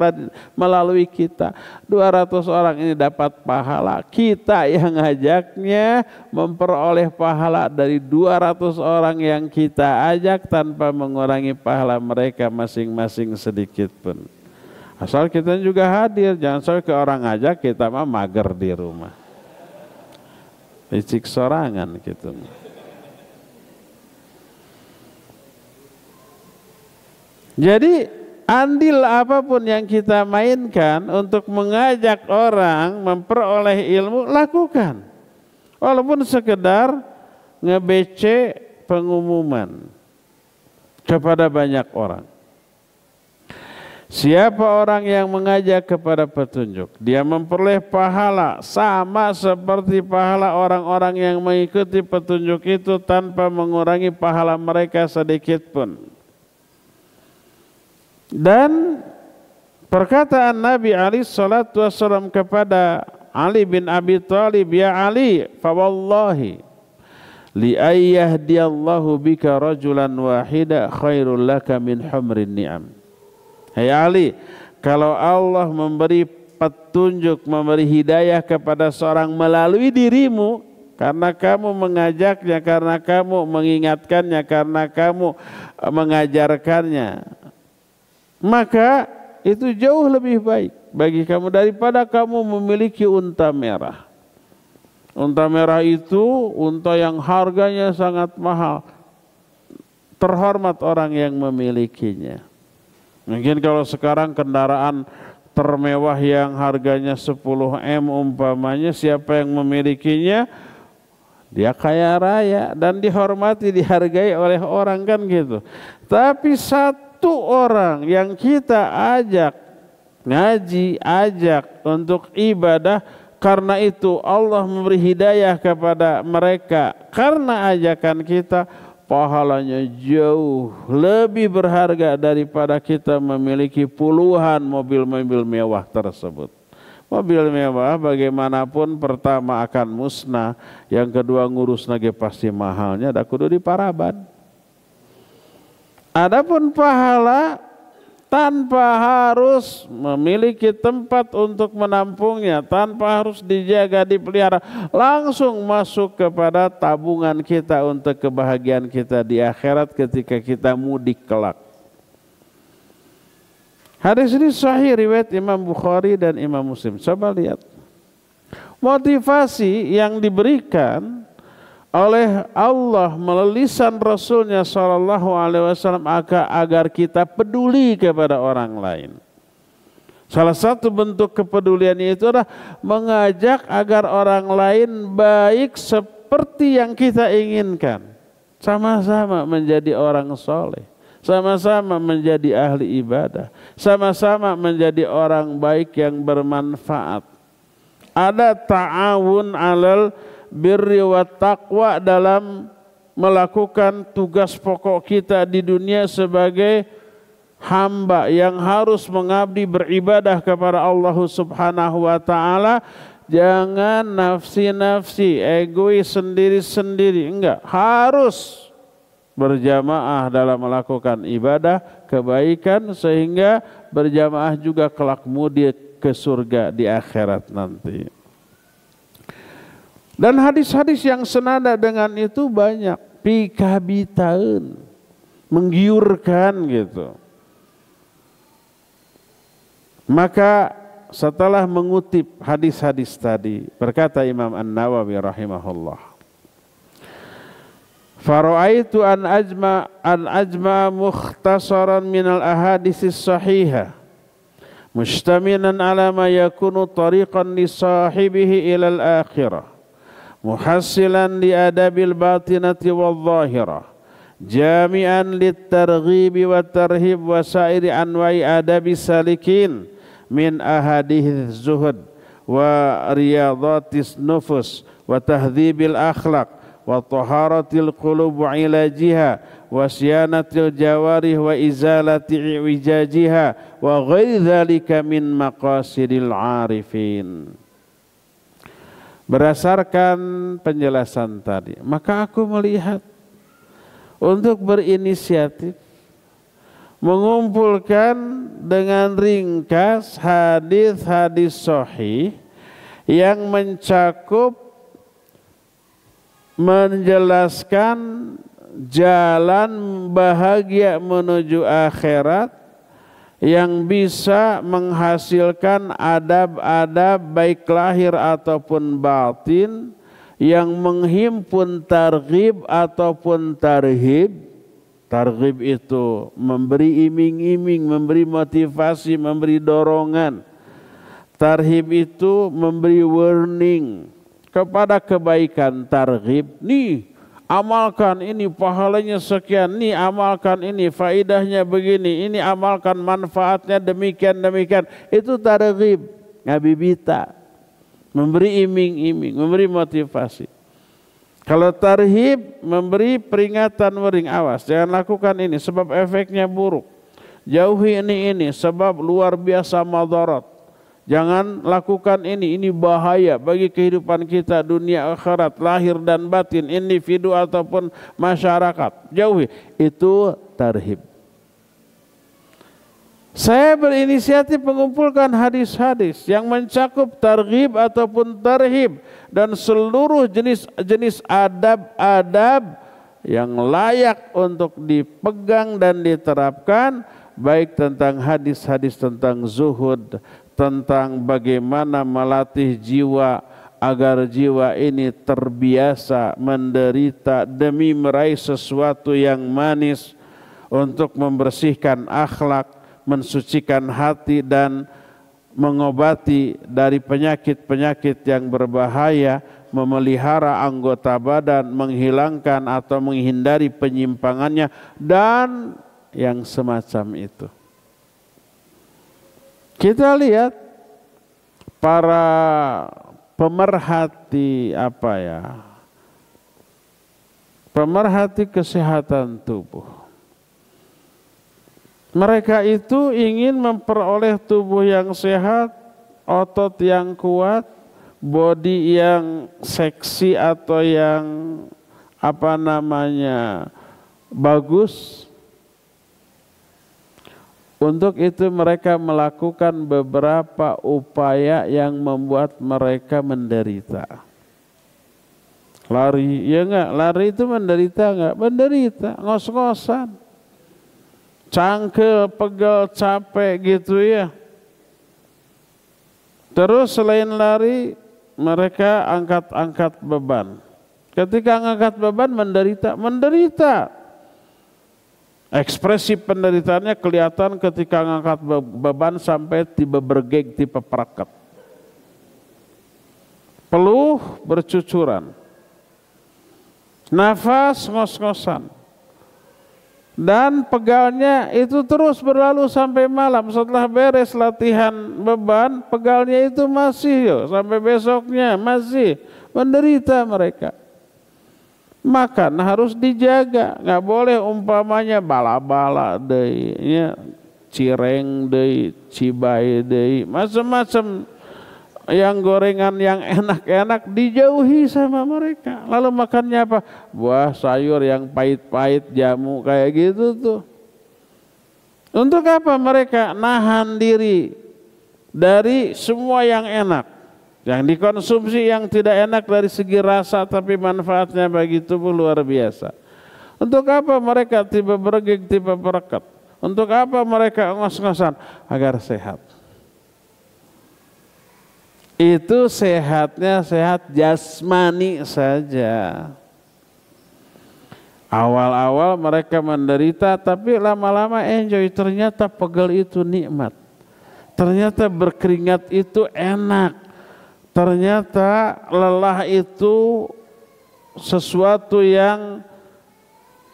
melalui kita. 200 orang ini dapat pahala. Kita yang ngajaknya memperoleh pahala dari 200 orang yang kita ajak tanpa mengurangi pahala mereka masing-masing sedikit pun. Asal kita juga hadir, jangan sampai ke orang ngajak kita mah mager di rumah. Licik sorangan gitu. Jadi andil apapun yang kita mainkan untuk mengajak orang memperoleh ilmu, lakukan. Walaupun sekedar nge-BC pengumuman kepada banyak orang. Siapa orang yang mengajak kepada petunjuk, dia memperoleh pahala sama seperti pahala orang-orang yang mengikuti petunjuk itu tanpa mengurangi pahala mereka sedikit pun. Dan perkataan Nabi alaihi salatu wassalam kepada Ali bin Abi Thalib, ya Ali, fa wallahi li ayyahdiyallahu bika rajulan wahida khairul laka min humrin ni'am. Hai Ali, kalau Allah memberi petunjuk, memberi hidayah kepada seorang melalui dirimu, karena kamu mengajaknya, karena kamu mengingatkannya, karena kamu mengajarkannya, maka itu jauh lebih baik bagi kamu daripada kamu memiliki unta merah. Unta merah itu unta yang harganya sangat mahal. terhormat orang yang memilikinya. Mungkin kalau sekarang kendaraan termewah yang harganya 10M umpamanya, siapa yang memilikinya? Dia kaya raya dan dihormati, dihargai oleh orang kan gitu. Tapi satu orang yang kita ajak ngaji, ajak untuk ibadah, karena itu Allah memberi hidayah kepada mereka karena ajakan kita, pahalanya jauh lebih berharga daripada kita memiliki puluhan mobil-mobil mewah tersebut. Mobil mewah bagaimanapun pertama akan musnah, yang kedua ngurus lagi pasti mahalnya, dah kudu diparaban. Adapun pahala tanpa harus memiliki tempat untuk menampungnya, tanpa harus dijaga, dipelihara, langsung masuk kepada tabungan kita untuk kebahagiaan kita di akhirat ketika kita mudik kelak. Hadis ini sahih riwayat Imam Bukhari dan Imam Muslim. Coba lihat motivasi yang diberikan oleh Allah melalui lisan Rasulnya Shallallahu Alaihi Wasallam agar kita peduli kepada orang lain. Salah satu bentuk kepedulian itu adalah mengajak agar orang lain baik seperti yang kita inginkan, sama-sama menjadi orang soleh, sama-sama menjadi ahli ibadah, sama-sama menjadi orang baik yang bermanfaat. Ada ta'awun alal birri wa taqwa dalam melakukan tugas pokok kita di dunia sebagai hamba yang harus mengabdi beribadah kepada Allah Subhanahu wa taala. Jangan nafsi-nafsi, egois sendiri-sendiri, enggak, harus berjamaah dalam melakukan ibadah kebaikan sehingga berjamaah juga kelak mudik ke surga di akhirat nanti. Dan hadis-hadis yang senada dengan itu banyak, pikabitaun, menggiurkan gitu. Maka setelah mengutip hadis-hadis tadi, berkata Imam An-Nawawi rahimahullah, fara'aitu an ajma mukhtasaran minal ahaditsis sahihah mustamilan ala ma yakunu tariqan li sahibihi ilal akhirah muhassilan li adabil batinati wal zahirah jami'an lit targhibi wa tarhib wa sairi anwa'i adabi salikin min ahadith zuhud wa riyadatis nufus wa tahdhibil akhlaq wa taharatil qulub wa ilajiha wa siyanatil jawarih wa izalati wijajiha wa ghairi dzalika min maqasidil arifin. Berdasarkan penjelasan tadi, maka aku melihat untuk berinisiatif mengumpulkan dengan ringkas hadis-hadis sahih yang mencakup menjelaskan jalan bahagia menuju akhirat yang bisa menghasilkan adab-adab baik lahir ataupun batin, yang menghimpun targhib ataupun tarhib. Targhib itu memberi iming-iming, memberi motivasi, memberi dorongan. Tarhib itu memberi warning kepada kebaikan. Targhib, nih amalkan ini pahalanya sekian, nih amalkan ini faidahnya begini, ini amalkan manfaatnya demikian-demikian. Itu targhib, ngabibita, memberi iming-iming, memberi motivasi. Kalau tarhib memberi peringatan, warning, awas jangan lakukan ini sebab efeknya buruk, jauhi ini sebab luar biasa madarat, jangan lakukan ini bahaya bagi kehidupan kita dunia akhirat, lahir dan batin, individu ataupun masyarakat, jauhi. Itu tarhib. Saya berinisiatif mengumpulkan hadis-hadis yang mencakup targhib ataupun tarhib dan seluruh jenis adab-adab yang layak untuk dipegang dan diterapkan, baik tentang hadis-hadis tentang zuhud, tentang bagaimana melatih jiwa agar jiwa ini terbiasa menderita demi meraih sesuatu yang manis, untuk membersihkan akhlak, mensucikan hati dan mengobati dari penyakit-penyakit yang berbahaya, memelihara anggota badan, menghilangkan atau menghindari penyimpangannya, dan yang semacam itu. Kita lihat para pemerhati pemerhati kesehatan tubuh. Mereka itu ingin memperoleh tubuh yang sehat, otot yang kuat, body yang seksi atau yang bagus. Untuk itu mereka melakukan beberapa upaya yang membuat mereka menderita. Lari, ya enggak? Lari itu menderita enggak? Menderita, ngos-ngosan. Cangkel, pegel, capek gitu ya. Terus selain lari, mereka angkat-angkat beban. Ketika angkat beban menderita. Ekspresi penderitaannya kelihatan ketika angkat beban sampai tiba bergeg, tiba peraket. Peluh bercucuran. Nafas ngos-ngosan. Dan pegalnya itu terus berlalu sampai malam. Setelah beres latihan beban, pegalnya itu masih sampai besoknya masih menderita mereka. Makan harus dijaga, nggak boleh umpamanya bala-bala deui, cireng deui, cibai deui, macam-macam yang gorengan yang enak-enak dijauhi sama mereka. Lalu makannya apa? Buah, sayur yang pahit-pahit, jamu kayak gitu tuh. Untuk apa mereka nahan diri dari semua yang enak, yang dikonsumsi yang tidak enak dari segi rasa tapi manfaatnya bagi tubuh luar biasa. Untuk apa mereka tiba bergeg, tiba berekat? Untuk apa mereka ngos-ngosan? Agar sehat. Itu sehatnya sehat jasmani saja. Awal-awal mereka menderita, tapi lama-lama enjoy. Ternyata pegel itu nikmat. Ternyata berkeringat itu enak. Ternyata lelah itu sesuatu yang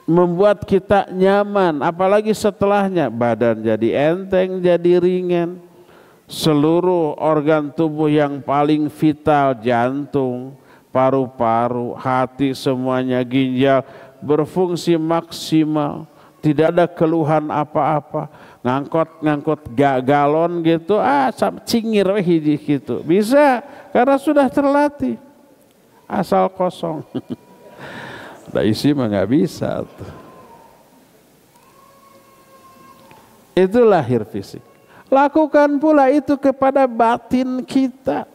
membuat kita nyaman. Apalagi setelahnya badan jadi enteng, jadi ringan. Seluruh organ tubuh yang paling vital, jantung, paru-paru, hati, semuanya, ginjal berfungsi maksimal, tidak ada keluhan apa-apa. Ngangkut galon gitu, cingir hiji gitu. Bisa karena sudah terlatih. Asal kosong. Udah isi mah nggak bisa tuh. Itu lahir fisik. Lakukan pula itu kepada batin kita.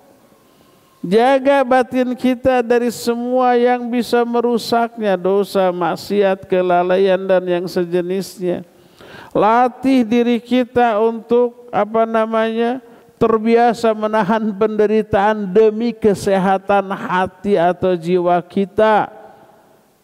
Jaga batin kita dari semua yang bisa merusaknya, dosa, maksiat, kelalaian dan yang sejenisnya. Latih diri kita untuk terbiasa menahan penderitaan demi kesehatan hati atau jiwa kita.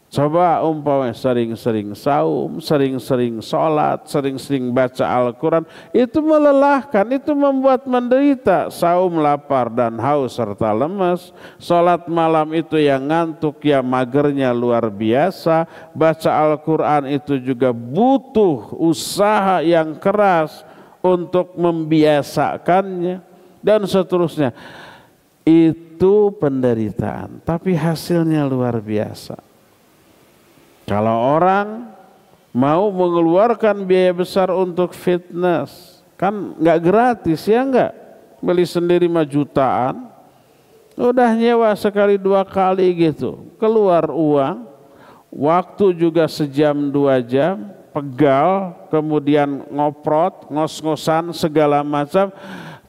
Coba umpamanya sering-sering saum, sering-sering sholat, sering-sering baca Al-Quran, itu melelahkan, itu membuat menderita. Saum lapar dan haus serta lemas, sholat malam itu yang ngantuk, ya magernya luar biasa. Baca Al-Quran itu juga butuh usaha yang keras untuk membiasakannya, dan seterusnya. Itu penderitaan, tapi hasilnya luar biasa. Kalau orang mau mengeluarkan biaya besar untuk fitness, kan nggak gratis ya, nggak beli sendiri 5 jutaan, udah nyewa sekali 2 kali gitu, keluar uang, waktu juga sejam 2 jam, pegal, kemudian ngoprot, ngos-ngosan segala macam,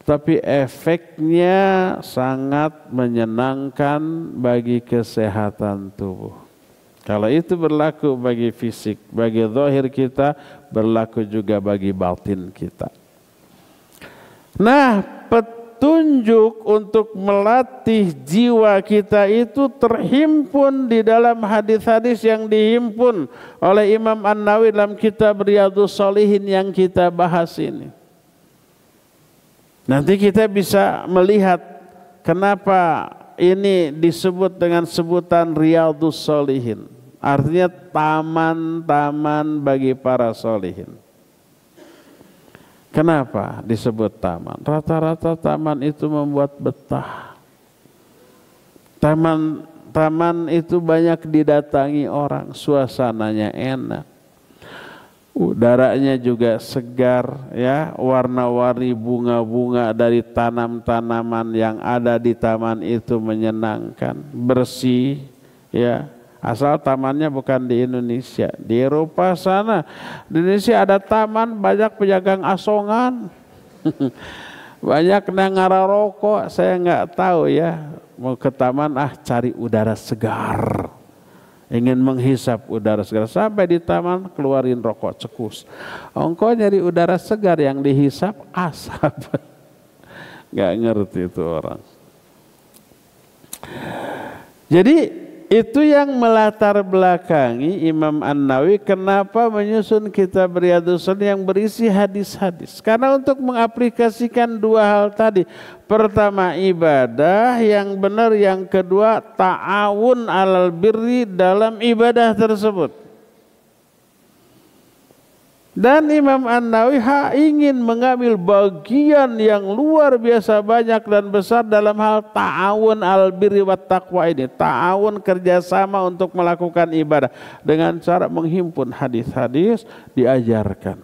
tapi efeknya sangat menyenangkan bagi kesehatan tubuh. Kalau itu berlaku bagi fisik, bagi zahir kita, berlaku juga bagi batin kita. Nah, petunjuk petunjuk untuk melatih jiwa kita itu terhimpun di dalam hadis-hadis yang dihimpun oleh Imam An-Nawawi dalam kitab Riyadhus Shalihin yang kita bahas ini. Nanti kita bisa melihat kenapa ini disebut dengan sebutan Riyadhus Shalihin. Artinya taman-taman bagi para sholihin. Kenapa disebut taman? Rata-rata taman itu membuat betah. Taman itu banyak didatangi orang, suasananya enak. Udaranya juga segar, ya, warna-warni bunga-bunga dari tanam-tanaman yang ada di taman itu menyenangkan, bersih, ya. Asal tamannya bukan di Indonesia, di Eropa sana. Di Indonesia ada taman banyak pedagang asongan, banyak nangara rokok. Saya nggak tahu ya, mau ke taman cari udara segar, ingin menghisap udara segar. Sampai di taman keluarin rokok cekus. Engkau nyari udara segar, yang dihisap asap. Nggak ngerti itu orang. Jadi itu yang melatar belakangi Imam An-Nawawi kenapa menyusun kitab Riyadhus Shalihin yang berisi hadis-hadis. Karena untuk mengaplikasikan dua hal tadi. Pertama ibadah yang benar, yang kedua ta'awun alal birri dalam ibadah tersebut. Dan Imam An-Nawawi ingin mengambil bagian yang luar biasa banyak dan besar dalam hal ta'awun al-birri wat taqwa ini. Ta'awun, kerjasama untuk melakukan ibadah dengan cara menghimpun hadis-hadis diajarkan.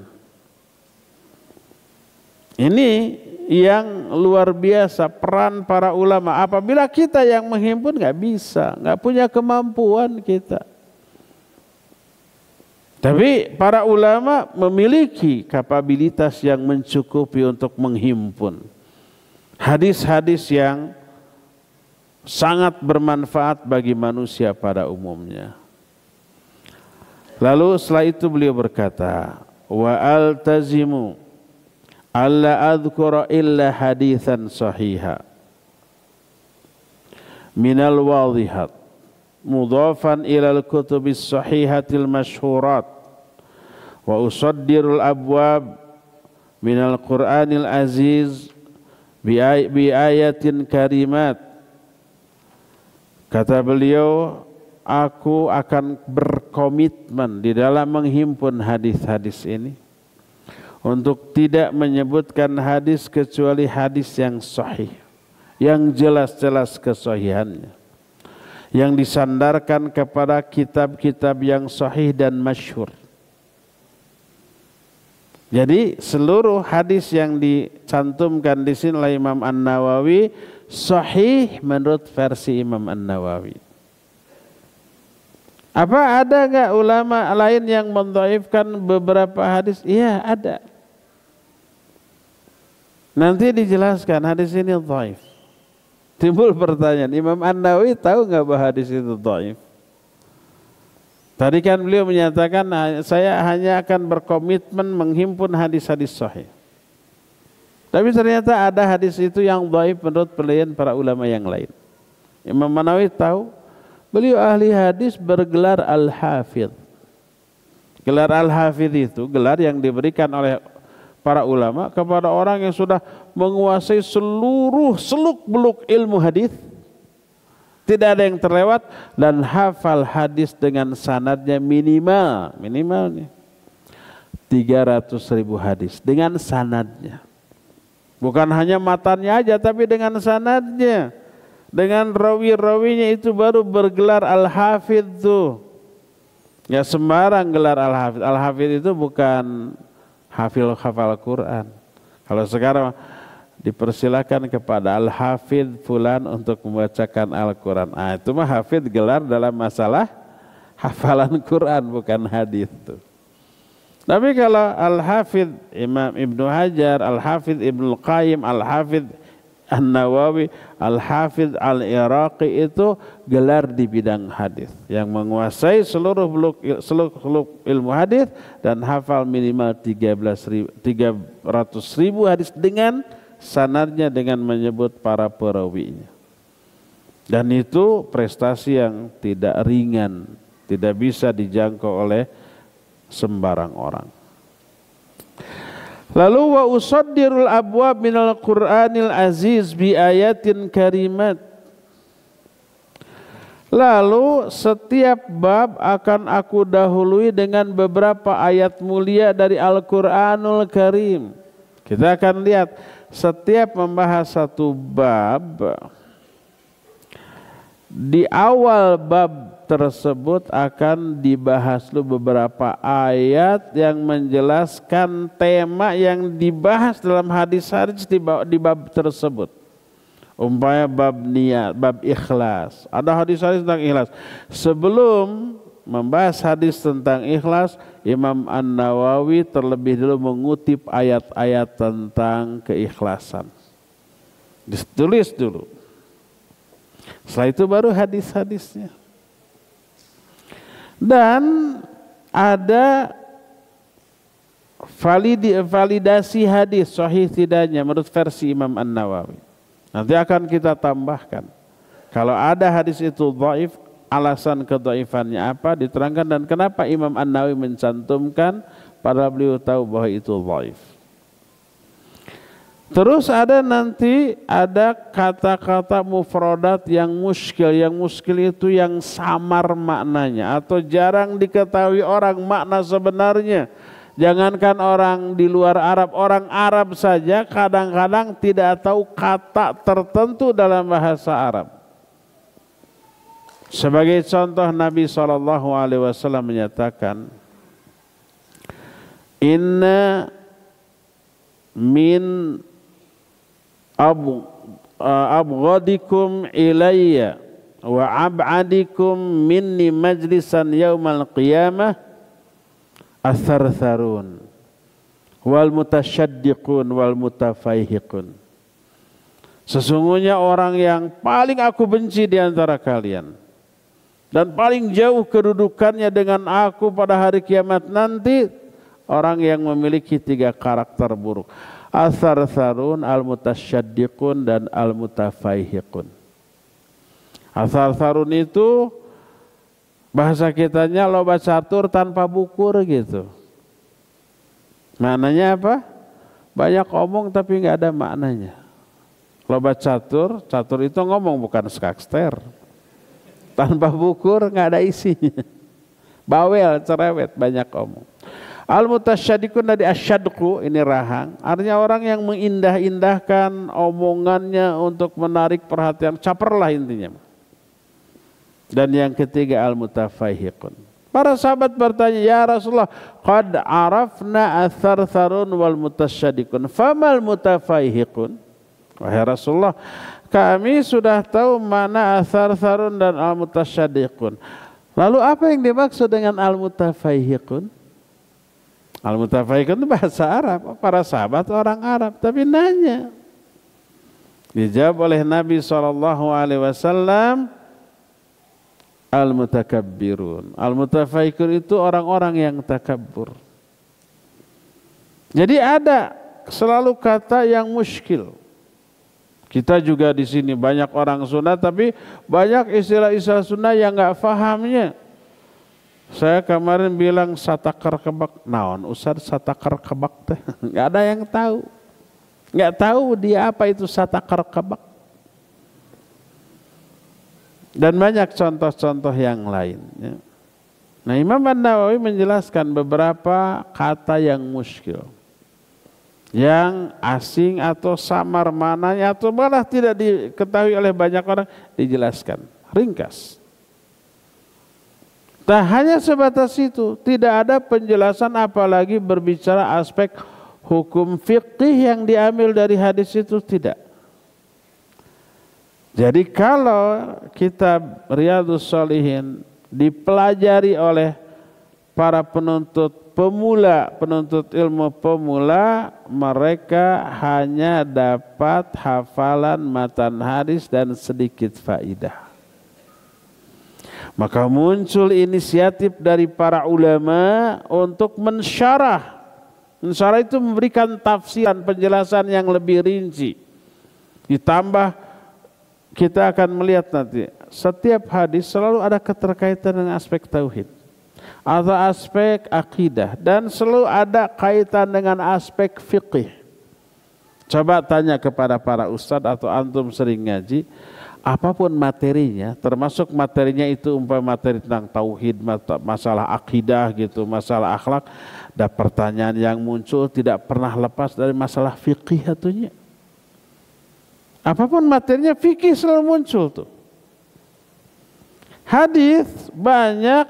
Ini yang luar biasa peran para ulama. Apabila kita yang menghimpun nggak bisa, nggak punya kemampuan kita. Tapi para ulama memiliki kapabilitas yang mencukupi untuk menghimpun hadis-hadis yang sangat bermanfaat bagi manusia pada umumnya. Lalu setelah itu beliau berkata, wa altazimu alla adhkura illa hadithan sahiha minal wadhihat mudhafan ilal kutubis sahihatil masyhurat wa usaddirul abwab minal Qur'anil aziz bi ayatin karimat. Kata beliau, aku akan berkomitmen di dalam menghimpun hadis-hadis ini untuk tidak menyebutkan hadis kecuali hadis yang sahih, yang jelas-jelas kesahihannya, yang disandarkan kepada kitab-kitab yang sahih dan masyhur. Jadi seluruh hadis yang dicantumkan di sini oleh Imam An-Nawawi sahih menurut versi Imam An-Nawawi. Apa ada enggak ulama lain yang mendhaifkan beberapa hadis? Iya, ada. Nanti dijelaskan hadis ini dhaif. Timbul pertanyaan, Imam An-Nawawi tahu enggak bahwa hadis itu dhaif? Tadi kan beliau menyatakan saya hanya akan berkomitmen menghimpun hadis-hadis sahih. Tapi ternyata ada hadis itu yang dhaif menurut penilaian para ulama yang lain. Imam An-Nawawi tahu, beliau ahli hadis bergelar Al-Hafidh. Gelar Al-Hafidh itu gelar yang diberikan oleh para ulama kepada orang yang sudah menguasai seluruh seluk-beluk ilmu hadis. Tidak ada yang terlewat dan hafal hadis dengan sanadnya minimal nih 300.000 hadis dengan sanadnya. Bukan hanya matannya aja tapi dengan sanadnya. Dengan rawi-rawinya itu baru bergelar Al-Hafidh tuh. Ya sembarang gelar Al-Hafidh. Al-Hafidh itu bukan hafal Quran. Kalau sekarang dipersilakan kepada Al-Hafidh fulan untuk membacakan Al-Quran. Itu mah hafidh gelar dalam masalah hafalan Quran, bukan hadis tuh. Tapi kalau Al-Hafidh Imam Ibnu Hajar, Al-Hafidh Ibnu Qayyim, Al-Hafidh An-Nawawi, Al-Hafidh Al-Iraqi itu gelar di bidang hadis yang menguasai seluruh ilmu hadis dan hafal minimal 300.000 hadis dengan sanadnya dengan menyebut para perawinya. Dan itu prestasi yang tidak ringan, tidak bisa dijangkau oleh sembarang orang. Lalu wa usaddirul abwab minal Qur'anil aziz bi ayatin karimat. Lalu setiap bab akan aku dahului dengan beberapa ayat mulia dari Al-Qur'anul Karim. Kita akan lihat setiap membahas satu bab, di awal bab tersebut akan dibahas dulu beberapa ayat yang menjelaskan tema yang dibahas dalam hadis-hadis di bab tersebut. Umpamanya bab niat, bab ikhlas. Ada hadis-hadis tentang ikhlas. Sebelum membahas hadis tentang ikhlas, Imam An-Nawawi terlebih dulu mengutip ayat-ayat tentang keikhlasan. Ditulis dulu. Setelah itu baru hadis-hadisnya. Dan ada validasi hadis sahih tidaknya menurut versi Imam An-Nawawi. Nanti akan kita tambahkan. Kalau ada hadis itu dhaif, alasan kedhaifannya apa diterangkan dan kenapa Imam An-Nawawi mencantumkan, padahal beliau tahu bahwa itu dhaif. Terus nanti ada kata-kata mufradat yang muskil. Yang muskil itu yang samar maknanya atau jarang diketahui orang makna sebenarnya. Jangankan orang di luar Arab, orang Arab saja kadang-kadang tidak tahu kata tertentu dalam bahasa Arab. Sebagai contoh, Nabi SAW menyatakan, Inna min abghadikum ilayya wa ab'adikum minni majlisan yaumal qiyamah athartharun wal mutasyaddiqun wal mutafaihiqun. Sesungguhnya orang yang paling aku benci di antara kalian dan paling jauh kedudukannya dengan aku pada hari kiamat nanti, orang yang memiliki 3 karakter buruk. Athartharun, al-mutasyaddiqun, dan al-mutafaihiqun. Athartharun itu bahasa kitanya loba catur tanpa bukur gitu. Maknanya apa? Banyak omong tapi nggak ada maknanya. Loba catur, catur itu ngomong bukan skakster. Tanpa bukur nggak ada isinya. Bawel, cerewet, banyak omong. Al-mutasyaddiqun dari asyadqu, ini rahang. Artinya orang yang mengindah-indahkan omongannya untuk menarik perhatian, caperlah intinya. Dan yang ketiga al-mutafaihiqun. Para sahabat bertanya, ya Rasulullah, qad arafna athartharun wal mutasyaddiqun, famal mutafaihiqun? Wahai Rasulullah, kami sudah tahu mana athartharun dan al-mutasyaddiqun. Lalu apa yang dimaksud dengan al-mutafaihiqun? Al-mutafaihiqun itu bahasa Arab. Para sahabat orang Arab, tapi nanya. Dijawab oleh Nabi SAW, al-mutakabbirun. Al-mutafaihiqun itu orang-orang yang takabbur. Jadi ada selalu kata yang muskil. Kita juga di sini banyak orang Sunda, tapi banyak istilah-istilah Sunda yang nggak fahamnya. Saya kemarin bilang satakar kebak, naon Ustaz satakar kebak teh, nggak ada yang tahu, nggak tahu dia apa itu satakar kebak. Dan banyak contoh-contoh yang lain. Nah, Imam An-Nawawi menjelaskan beberapa kata yang muskil, yang asing atau samar mananya atau malah tidak diketahui oleh banyak orang, dijelaskan ringkas. Tak hanya sebatas itu, tidak ada penjelasan apalagi berbicara aspek hukum fikih yang diambil dari hadis itu, tidak. Jadi kalau kitab Riyadhus Shalihin dipelajari oleh para penuntut pemula, penuntut ilmu pemula, mereka hanya dapat hafalan matan hadis dan sedikit faidah. Maka muncul inisiatif dari para ulama untuk mensyarah Syarah itu memberikan tafsiran, penjelasan yang lebih rinci. Ditambah kita akan melihat nanti setiap hadis selalu ada keterkaitan dengan aspek tauhid atau aspek akidah, dan selalu ada kaitan dengan aspek fikih. Coba tanya kepada para ustadz atau antum sering ngaji, apapun materinya, termasuk materinya itu umpama materi tentang tauhid, masalah akidah gitu, masalah akhlak, ada pertanyaan yang muncul tidak pernah lepas dari masalah fikih atunya. Apapun materinya, fikih selalu muncul tuh. Hadis banyak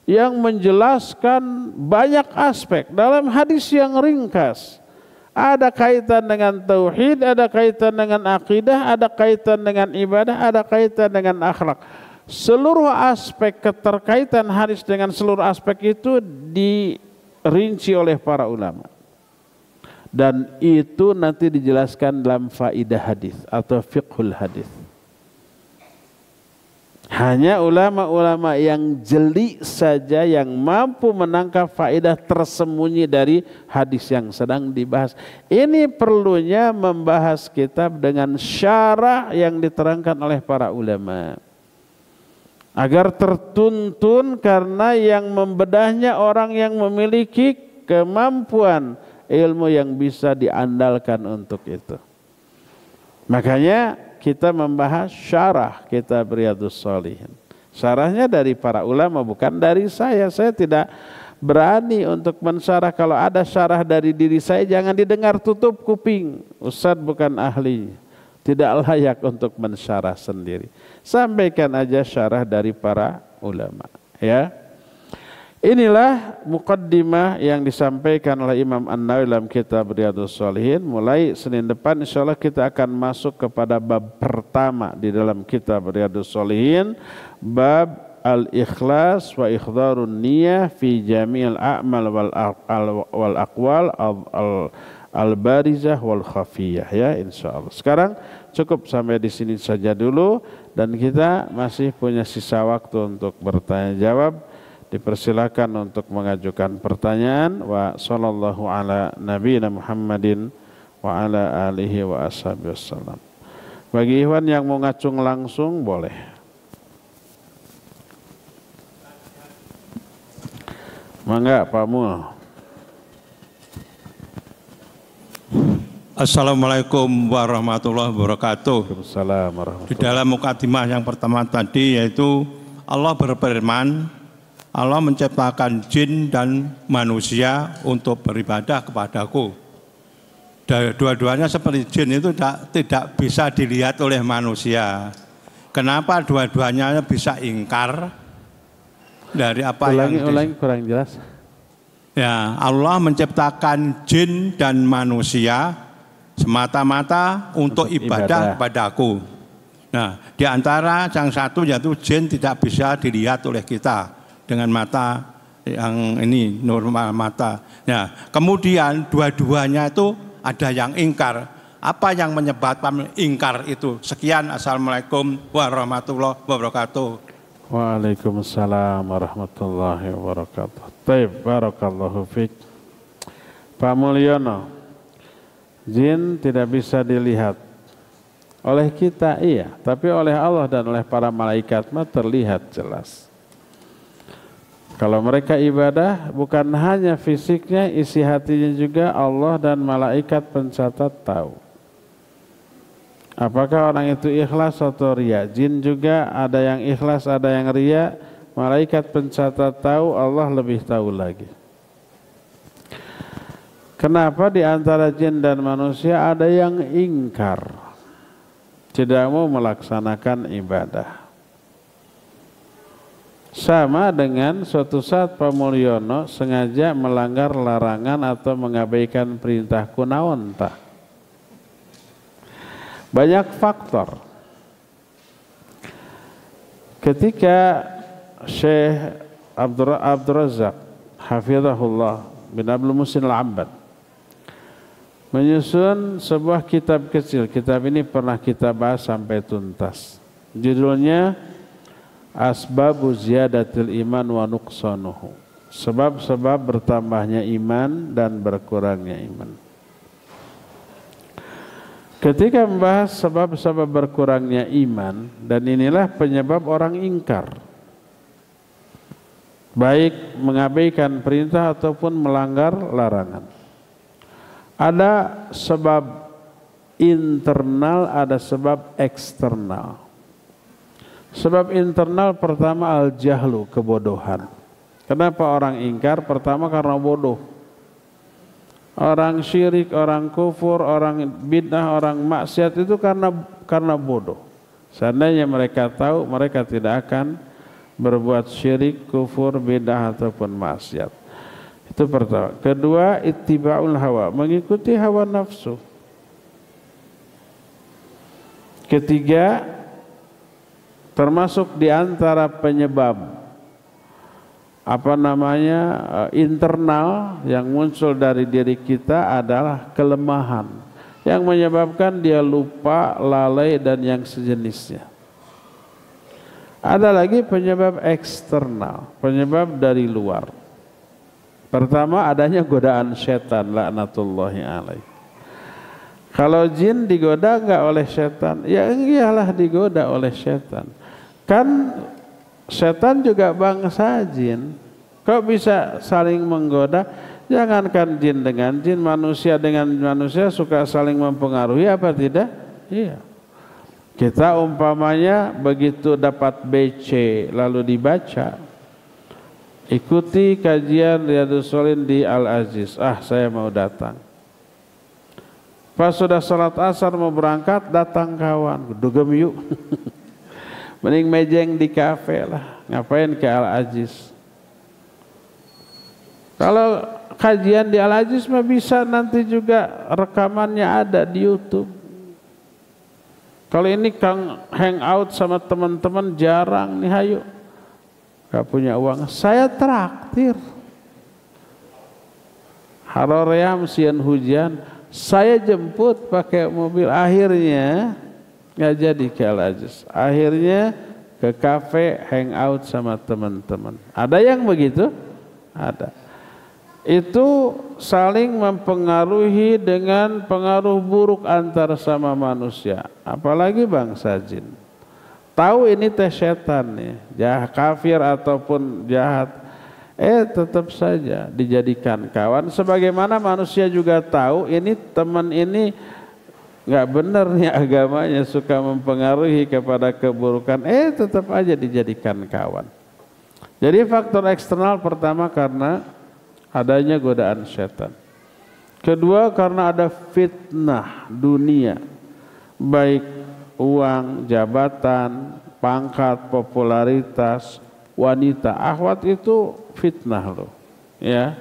yang menjelaskan banyak aspek dalam hadis yang ringkas. Ada kaitan dengan tauhid, ada kaitan dengan akidah, ada kaitan dengan ibadah, ada kaitan dengan akhlak. Seluruh aspek keterkaitan hadis dengan seluruh aspek itu dirinci oleh para ulama. Dan itu nanti dijelaskan dalam faidah hadis atau fiqhul hadis. Hanya ulama-ulama yang jeli saja yang mampu menangkap faedah tersembunyi dari hadis yang sedang dibahas. Ini perlunya membahas kitab dengan syarah yang diterangkan oleh para ulama, agar tertuntun, karena yang membedahnya orang yang memiliki kemampuan ilmu yang bisa diandalkan untuk itu. Makanya kita membahas syarah kitab Riyadhus Shalihin. Syarahnya dari para ulama, bukan dari saya. Saya tidak berani untuk mensyarah. Kalau ada syarah dari diri saya, jangan didengar, tutup kuping. Ustadz bukan ahli, tidak layak untuk mensyarah sendiri. Sampaikan aja syarah dari para ulama, ya. Inilah muqaddimah yang disampaikan oleh Imam An-Nawawi dalam kitab Riyadhus Shalihin. Mulai Senin depan insyaallah kita akan masuk kepada bab pertama di dalam kitab Riyadhus Shalihin, bab al-ikhlas wa ikhdharun niyah fi jami'il a'mal wal aqwal al-barizah wal khafiyah, ya insyaallah. Sekarang cukup sampai di sini saja dulu, dan kita masih punya sisa waktu untuk bertanya jawab. Dipersilakan untuk mengajukan pertanyaan. Wa sallallahu ala nabiyina Muhammadin wa ala alihi wa ashabihi wassalam. Bagi ikhwan yang mau ngacung langsung boleh. Mangga Pak Mul.
Assalamualaikum warahmatullahi wabarakatuh.
Waalaikumsalam warahmatullahi wabarakatuh.
Di dalam mukadimah yang pertama tadi, yaitu Allah berfirman, Allah menciptakan jin dan manusia untuk beribadah kepadaku. Dua-duanya seperti jin itu tidak bisa dilihat oleh manusia. Kenapa dua-duanya bisa ingkar dari apa
ulangi kurang jelas.
Ya, Allah menciptakan jin dan manusia semata-mata untuk ibadah kepadaku. Nah, di antara yang satu yaitu jin tidak bisa dilihat oleh kita dengan mata yang ini normal mata. Ya, kemudian dua-duanya itu ada yang ingkar. Apa yang menyebabkan ingkar itu? Sekian, assalamualaikum warahmatullahi wabarakatuh.
Waalaikumsalam warahmatullahi wabarakatuh. Baik, barakallahu fiik. Pak Mulyono, jin tidak bisa dilihat oleh kita, iya, tapi oleh Allah dan oleh para malaikat mah terlihat jelas. Kalau mereka ibadah, bukan hanya fisiknya, isi hatinya juga Allah dan malaikat pencatat tahu. Apakah orang itu ikhlas atau riya? Jin juga ada yang ikhlas, ada yang riya. Malaikat pencatat tahu, Allah lebih tahu lagi. Kenapa di antara jin dan manusia ada yang ingkar, tidak mau melaksanakan ibadah? Sama dengan suatu saat Pak Mulyono sengaja melanggar larangan atau mengabaikan perintah kunaon tah. Banyak faktor. Ketika Syekh Abdul Razak hafizahullah bin Abdul Muhsin Al-Abbad menyusun sebuah kitab kecil. Kitab ini pernah kita bahas sampai tuntas. Judulnya Asbabu Ziyadatil Iman wa Nuqsanuhu. sebab-sebab bertambahnya iman dan berkurangnya iman. Ketika membahas sebab-sebab berkurangnya iman, dan inilah penyebab orang ingkar, baik mengabaikan perintah ataupun melanggar larangan. Ada sebab internal, ada sebab eksternal. Sebab internal pertama al-jahlu, kebodohan. Kenapa orang ingkar? Pertama karena bodoh. Orang syirik, orang kufur, orang bid'ah, orang maksiat itu karena bodoh. Seandainya mereka tahu, mereka tidak akan berbuat syirik, kufur, bid'ah ataupun maksiat. Itu pertama. Kedua, ittiba'ul hawa, mengikuti hawa nafsu. Ketiga, termasuk di antara penyebab internal yang muncul dari diri kita adalah kelemahan yang menyebabkan dia lupa, lalai dan yang sejenisnya. Ada lagi penyebab eksternal, penyebab dari luar. Pertama, adanya godaan setan, laknatullahi alaih. Kalau jin digoda enggak oleh setan? Ya iyalah digoda oleh setan. Kan setan juga bangsa jin. Kok bisa saling menggoda? Jangankan jin dengan jin, manusia dengan manusia suka saling mempengaruhi apa tidak? Iya. Kita umpamanya begitu dapat BC lalu dibaca, ikuti kajian Riyadhus Shalihin di Al-Aziz. Saya mau datang. Pas sudah sholat asar mau berangkat, datang kawan, dugem yuk. Mending mejeng di kafe lah, ngapain ke Al-Aziz? Kalau kajian di Al-Aziz mah bisa nanti juga rekamannya ada di YouTube. Kalau ini Kang hangout sama teman-teman jarang nih, hayu. Gak punya uang, saya traktir. Haroream sian hujan, saya jemput pakai mobil. Akhirnya nggak jadi ke Al-Aziz. Akhirnya ke kafe hangout sama teman-teman. Ada yang begitu? Ada. Itu saling mempengaruhi dengan pengaruh buruk antara sama manusia, apalagi bangsa jin. Tahu ini teh setan nih, jahat, kafir ataupun jahat, tetap saja dijadikan kawan. Sebagaimana manusia juga tahu ini teman ini nggak benar nih agamanya, suka mempengaruhi kepada keburukan, tetap aja dijadikan kawan. Jadi faktor eksternal pertama karena adanya godaan setan. Kedua, karena ada fitnah dunia, baik uang, jabatan, pangkat, popularitas, wanita. Akhwat itu fitnah loh, ya.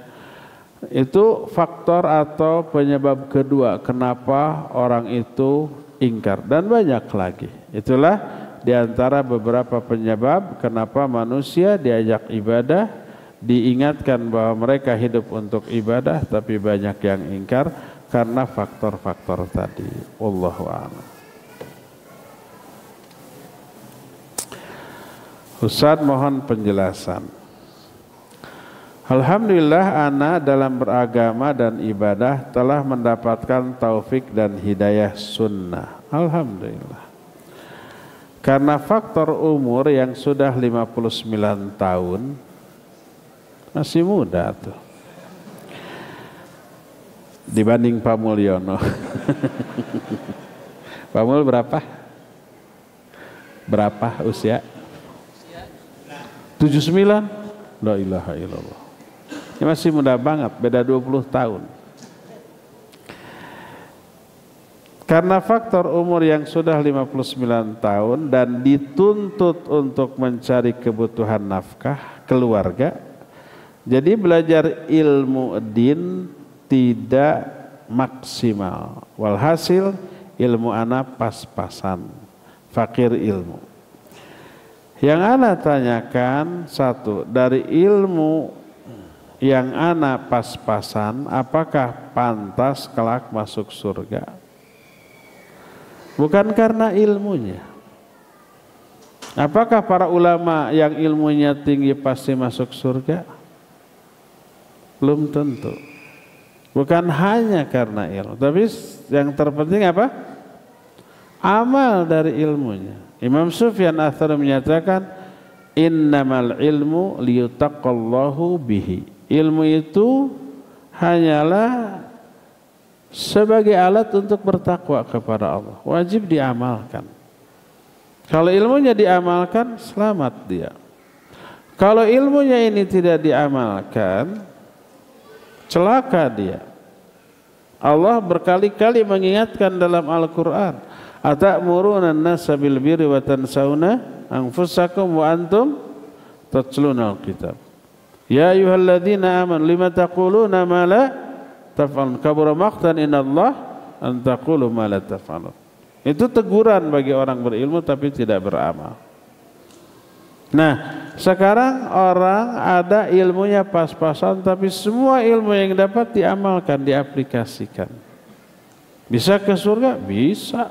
Itu faktor atau penyebab kedua kenapa orang itu ingkar, dan banyak lagi. Itulah diantara beberapa penyebab kenapa manusia diajak ibadah, diingatkan bahwa mereka hidup untuk ibadah, tapi banyak yang ingkar karena faktor-faktor tadi. Wallahu a'lam. Ustaz mohon penjelasan. Alhamdulillah ana dalam beragama dan ibadah telah mendapatkan taufik dan hidayah sunnah. Alhamdulillah. Karena faktor umur yang sudah 59 tahun, masih muda tuh dibanding Pak Mulyono. Pak Mul berapa usia? 79. La ilaha illallah. Ini masih muda banget, beda 20 tahun. Karena faktor umur yang sudah 59 tahun dan dituntut untuk mencari kebutuhan nafkah keluarga, jadi belajar ilmu din tidak maksimal. Walhasil ilmu ana pas-pasan, fakir ilmu. Yang ana tanyakan, satu, dari ilmu yang ana pas-pasan, apakah pantas kelak masuk surga? Bukan karena ilmunya. Apakah para ulama yang ilmunya tinggi pasti masuk surga? Belum tentu. Bukan hanya karena ilmu, tapi yang terpenting apa? Amal dari ilmunya. Imam Sufyan Ats-Tsauri menyatakan, innamal ilmu liyutaqallahu bihi. Ilmu itu hanyalah sebagai alat untuk bertakwa kepada Allah. Wajib diamalkan. Kalau ilmunya diamalkan, selamat dia. Kalau ilmunya ini tidak diamalkan, celaka dia. Allah berkali-kali mengingatkan dalam Al-Quran, atamuruna an-nasa bil birri wa tansawna anfusakum wa antum tatluna al-kitab. Ya ayyuhalladzina amanu lima taquluna ma la taf'alun, kabura maqtan inallah an taqulu ma la taf'alun. Itu teguran bagi orang berilmu tapi tidak beramal. Nah, sekarang orang ada ilmunya pas-pasan tapi semua ilmu yang dapat diamalkan, diaplikasikan. Bisa ke surga? Bisa.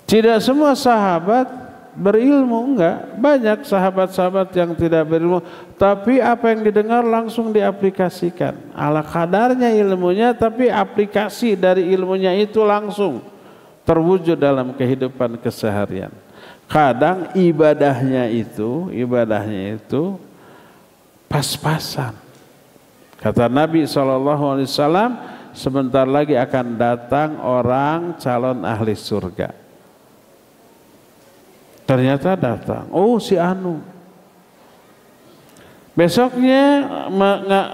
Tidak semua sahabat berilmu, enggak. Banyak sahabat-sahabat yang tidak berilmu, tapi apa yang didengar langsung diaplikasikan. Ala kadarnya ilmunya, tapi aplikasi dari ilmunya itu langsung terwujud dalam kehidupan keseharian. Kadang ibadahnya itu pas-pasan. Kata Nabi SAW, sebentar lagi akan datang orang calon ahli surga. Ternyata datang, oh si Anu. Besoknya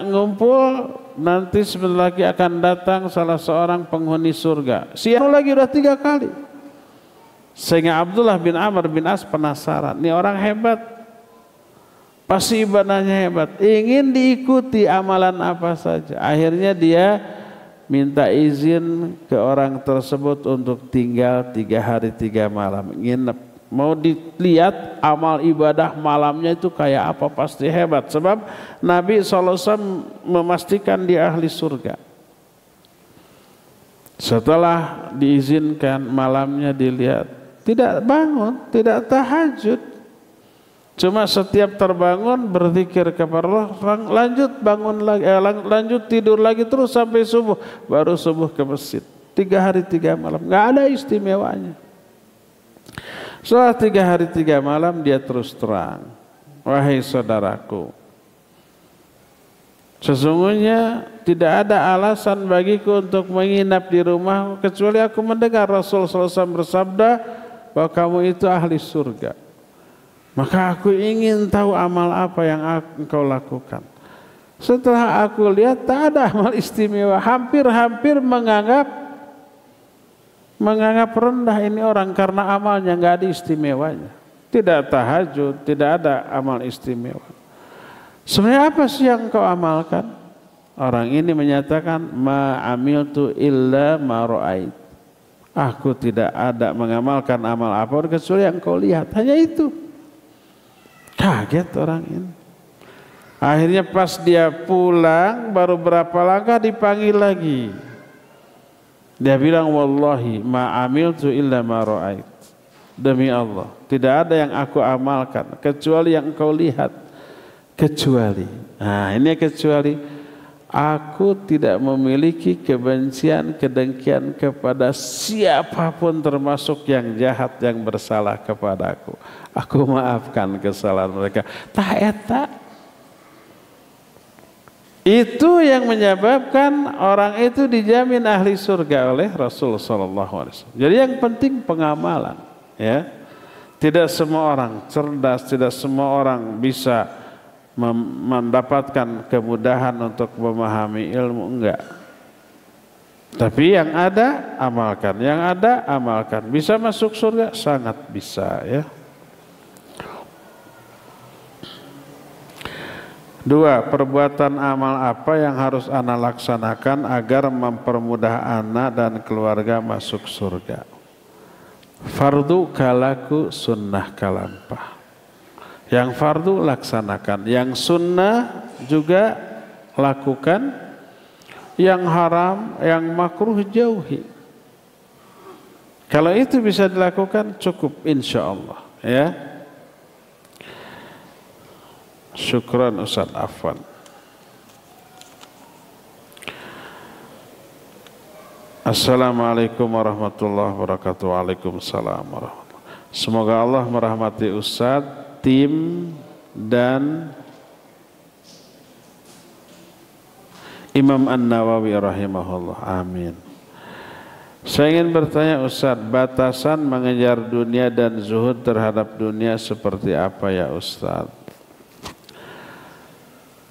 ngumpul, nanti sebentar lagi akan datang salah seorang penghuni surga. Si Anu lagi udah 3 kali. Sehingga Abdullah bin Amr bin As penasaran, ini orang hebat, pasti ibadahnya hebat, ingin diikuti amalan apa saja. Akhirnya dia minta izin ke orang tersebut untuk tinggal 3 hari 3 malam, nginep. Mau dilihat amal ibadah malamnya itu kayak apa, pasti hebat. Sebab Nabi SAW memastikan dia ahli surga. Setelah diizinkan malamnya dilihat, tidak bangun, tidak tahajud. Cuma setiap terbangun berzikir kepada Allah, lanjut bangun lagi, lanjut tidur lagi terus sampai subuh. Baru subuh ke masjid. 3 hari 3 malam, nggak ada istimewanya. Setelah 3 hari 3 malam dia terus terang, wahai saudaraku, sesungguhnya tidak ada alasan bagiku untuk menginap di rumah kecuali aku mendengar Rasul SAW bersabda bahwa kamu itu ahli surga. Maka aku ingin tahu amal apa yang engkau lakukan. Setelah aku lihat tak ada amal istimewa, hampir-hampir menganggap rendah ini orang karena amalnya nggak ada istimewanya. Tidak tahajud, tidak ada amal istimewa. Sebenarnya apa sih yang kau amalkan? Orang ini menyatakan ma amiltu illa ma ra'ait. Aku tidak ada mengamalkan amal apapun kecuali yang kau lihat. Hanya itu. Kaget orang ini. Akhirnya pas dia pulang baru berapa langkah dipanggil lagi. Dia bilang wallahi ma amiltu illa ma ra'ait. Demi Allah, tidak ada yang aku amalkan kecuali yang engkau lihat. Kecuali. Nah, ini kecuali aku tidak memiliki kebencian, kedengkian kepada siapapun termasuk yang jahat yang bersalah kepadaku. Aku maafkan kesalahan mereka. Tak eta. Itu yang menyebabkan orang itu dijamin ahli surga oleh Rasul sallallahu alaihi wasallam. Jadi yang penting pengamalan, ya. Tidak semua orang cerdas, tidak semua orang bisa mendapatkan kemudahan untuk memahami ilmu, enggak. Tapi yang ada amalkan, yang ada amalkan. Bisa masuk surga? Sangat bisa, ya. 2. Perbuatan amal apa yang harus ana laksanakan agar mempermudah ana dan keluarga masuk surga? Fardu kalaku, sunnah kalampah. Yang fardu laksanakan, yang sunnah juga lakukan, yang haram, yang makruh jauhi. Kalau itu bisa dilakukan cukup insya Allah, ya. Syukran Ustaz Afwan. Assalamualaikum warahmatullahi wabarakatuh. Waalaikumsalam warahmatullahi wabarakatuh. Semoga Allah merahmati Ustadz, tim, dan Imam An-Nawawi rahimahullah. Amin. Saya ingin bertanya Ustadz, batasan mengejar dunia dan zuhud terhadap dunia seperti apa ya Ustadz?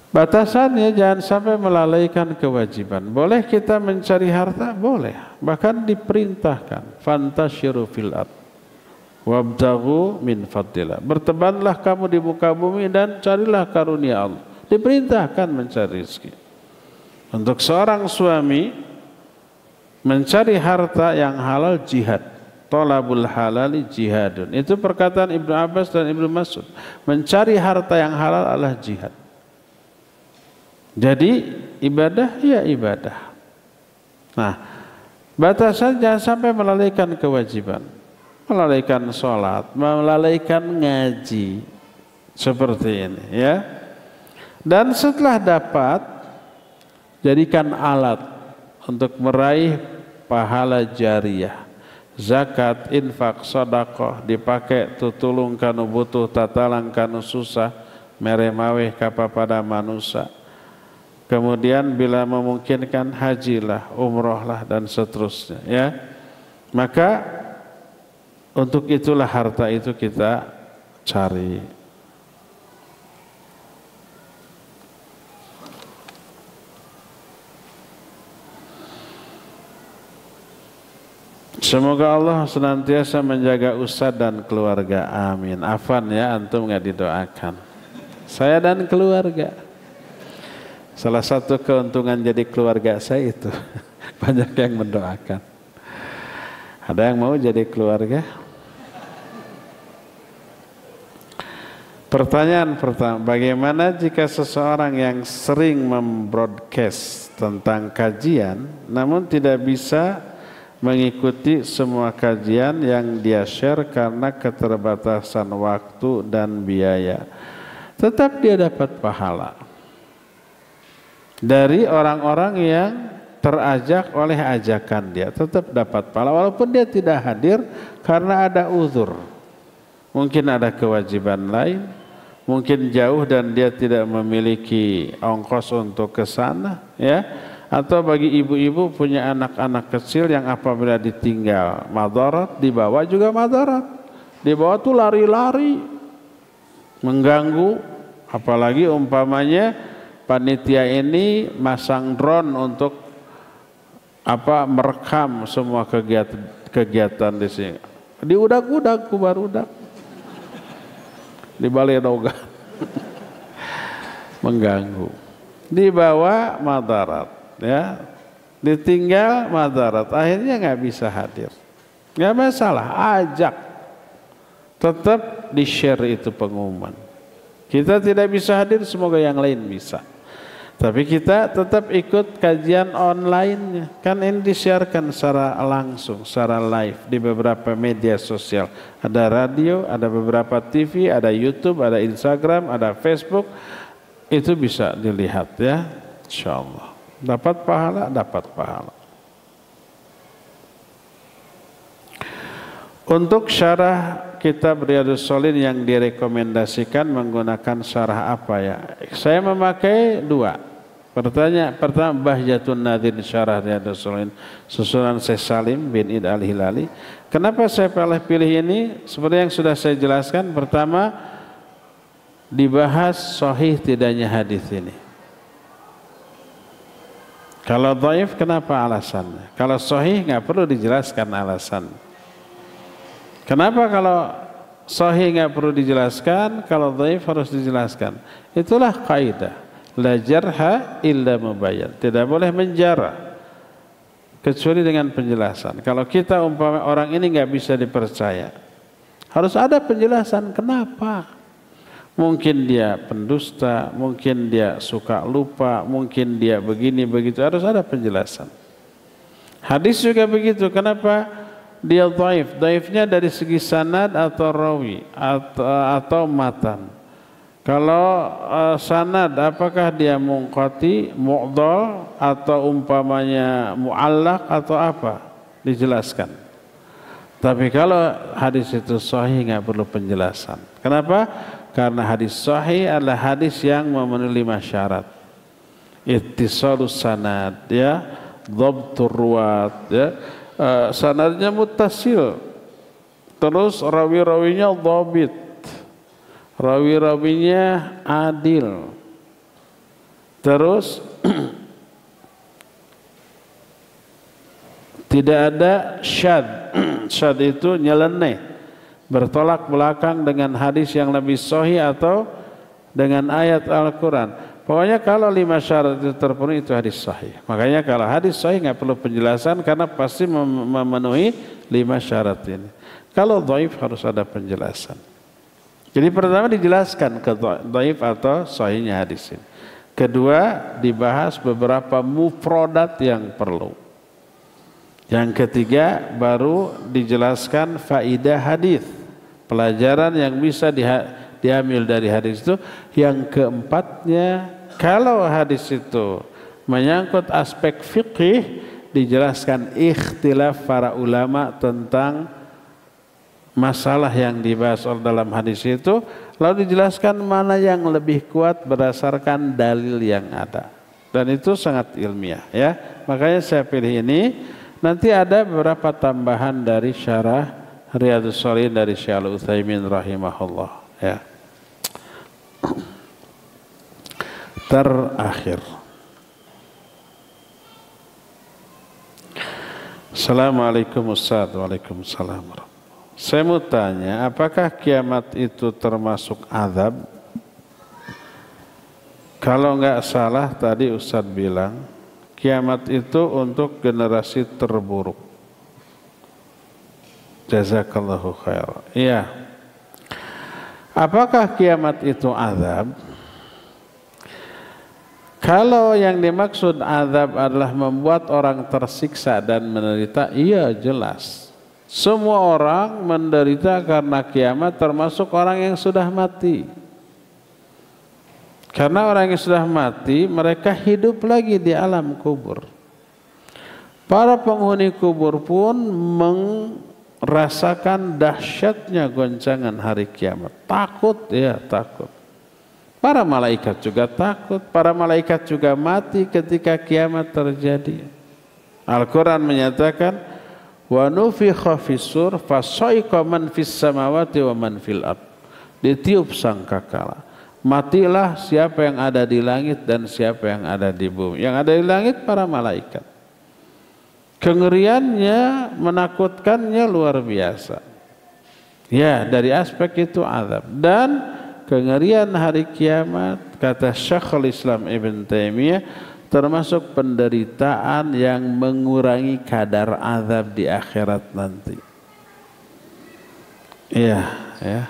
Batasannya jangan sampai melalaikan kewajiban. Boleh kita mencari harta? Boleh. Bahkan diperintahkan. Fantasyiru fil ard wabtaghu min fadlillah. Bertebanlah kamu di muka bumi dan carilah karunia Allah. Diperintahkan mencari rezeki. Untuk seorang suami mencari harta yang halal jihad. Thalabul halali jihadun. Itu perkataan Ibnu Abbas dan Ibnu Mas'ud. Mencari harta yang halal adalah jihad. Jadi ibadah ya ibadah. Nah, batasan jangan sampai melalaikan kewajiban, melalaikan sholat, melalaikan ngaji seperti ini ya. Dan setelah dapat, jadikan alat untuk meraih pahala jariyah. Zakat, infak, sedekah dipakai tutulung kanu butuh, tatalang kanu susah, meremaweh kapa pada manusia. Kemudian bila memungkinkan hajilah, umrohlah dan seterusnya ya. Maka untuk itulah harta itu kita cari. Semoga Allah senantiasa menjaga Ustadz dan keluarga. Amin. Afan ya, antum nggak didoakan. Saya dan keluarga. Salah satu keuntungan jadi keluarga saya itu banyak yang mendoakan. Ada yang mau jadi keluarga? Pertanyaan pertama, bagaimana jika seseorang yang sering membroadcast tentang kajian namun tidak bisa mengikuti semua kajian yang dia share karena keterbatasan waktu dan biaya? Tetap dia dapat pahala dari orang-orang yang terajak oleh ajakan dia, tetap dapat pahala walaupun dia tidak hadir karena ada uzur. Mungkin ada kewajiban lain, mungkin jauh dan dia tidak memiliki ongkos untuk ke sana ya. Atau bagi ibu-ibu punya anak-anak kecil yang apabila ditinggal madarat, dibawa juga madarat. Dibawa tuh lari-lari mengganggu, apalagi umpamanya panitia ini masang drone untuk merekam semua kegiatan di sini. Diudak-udak ku barudak. Di balai doga. Mengganggu. Dibawa madarat ya. Ditinggal madarat, akhirnya nggak bisa hadir. Nggak masalah, ajak. Tetap di-share itu pengumuman. Kita tidak bisa hadir, semoga yang lain bisa. Tapi kita tetap ikut kajian online-nya. Kan ini disiarkan secara langsung, secara live di beberapa media sosial. Ada radio, ada beberapa TV, ada YouTube, ada Instagram, ada Facebook. Itu bisa dilihat ya, insyaallah. Dapat pahala, dapat pahala. Untuk syarah kitab Riyadhus Shalihin yang direkomendasikan menggunakan syarah apa ya? Saya memakai dua. Pertama Bahjatun Nadir syarah Riyadhus Shalihin susunan Syekh Salim bin Id Al-Hilali. Kenapa saya pilih ini? Seperti yang sudah saya jelaskan, pertama dibahas sahih tidaknya hadis ini. Kalau dhaif kenapa alasannya? Kalau sahih nggak perlu dijelaskan alasan. Kenapa kalau sahih nggak perlu dijelaskan, kalau dhaif harus dijelaskan? Itulah kaidah. La jarha illa mubayyan. Tidak boleh menjarah kecuali dengan penjelasan. Kalau kita umpama orang ini nggak bisa dipercaya, harus ada penjelasan kenapa. Mungkin dia pendusta, mungkin dia suka lupa, mungkin dia begini begitu, harus ada penjelasan. Hadis juga begitu. Kenapa dia dhaif? Dhaifnya dari segi sanad atau rawi atau matan. Kalau sanad apakah dia munqati, mu'dhal atau umpamanya mu'allaq atau apa? Dijelaskan. Tapi kalau hadis itu sahih nggak perlu penjelasan. Kenapa? Karena hadis sahih adalah hadis yang memenuhi 5 syarat. Ittisalus sanad, ya, dhabtur ruwat, ya, sanadnya muttasil. Terus rawi-rawinya dhabit. Rawi-rawinya adil. Terus tidak ada syad. Syad itu nyeleneh, bertolak belakang dengan hadis yang lebih sahih atau dengan ayat Al-Quran. Pokoknya kalau 5 syarat itu terpenuhi, itu hadis sahih. Makanya kalau hadis sahih nggak perlu penjelasan karena pasti memenuhi 5 syarat ini. Kalau dhaif harus ada penjelasan. Jadi pertama dijelaskan ke dhaif atau sahihnya hadis ini. Kedua dibahas beberapa mufradat yang perlu. Yang ketiga baru dijelaskan faidah hadis, pelajaran yang bisa diambil dari hadis itu. Yang keempatnya, kalau hadis itu menyangkut aspek fikih, dijelaskan ikhtilaf para ulama tentang masalah yang dibahas dalam hadis itu, lalu dijelaskan mana yang lebih kuat berdasarkan dalil yang ada. Dan itu sangat ilmiah, ya. Makanya saya pilih ini. Nanti ada beberapa tambahan dari syarah Riyadhus Shalihin dari Syekh Al-Utsaimin rahimahullah, ya. Terakhir, Assalamualaikum Ustaz. Waalaikumsalam. Saya mau tanya, apakah kiamat itu termasuk azab? Kalau nggak salah tadi Ustaz bilang kiamat itu untuk generasi terburuk. Jazakallahu khair. Iya. Apakah kiamat itu azab? Kalau yang dimaksud azab adalah membuat orang tersiksa dan menderita, iya jelas. Semua orang menderita karena kiamat, termasuk orang yang sudah mati. Karena orang yang sudah mati, mereka hidup lagi di alam kubur. Para penghuni kubur pun merasakan dahsyatnya goncangan hari kiamat. Takut, ya takut. Para malaikat juga takut. Para malaikat juga mati ketika kiamat terjadi. Al-Quran menyatakan, wa nufikha fis-sur fasaiqa man fis samawati wa man fil ard. Ditiup sangkakala. Matilah siapa yang ada di langit dan siapa yang ada di bumi. Yang ada di langit para malaikat. Kengeriannya, menakutkannya luar biasa. Ya, dari aspek itu azab. Dan kengerian hari kiamat, kata Syekhul Islam Ibn Taimiyah, termasuk penderitaan yang mengurangi kadar azab di akhirat nanti. Iya, ya.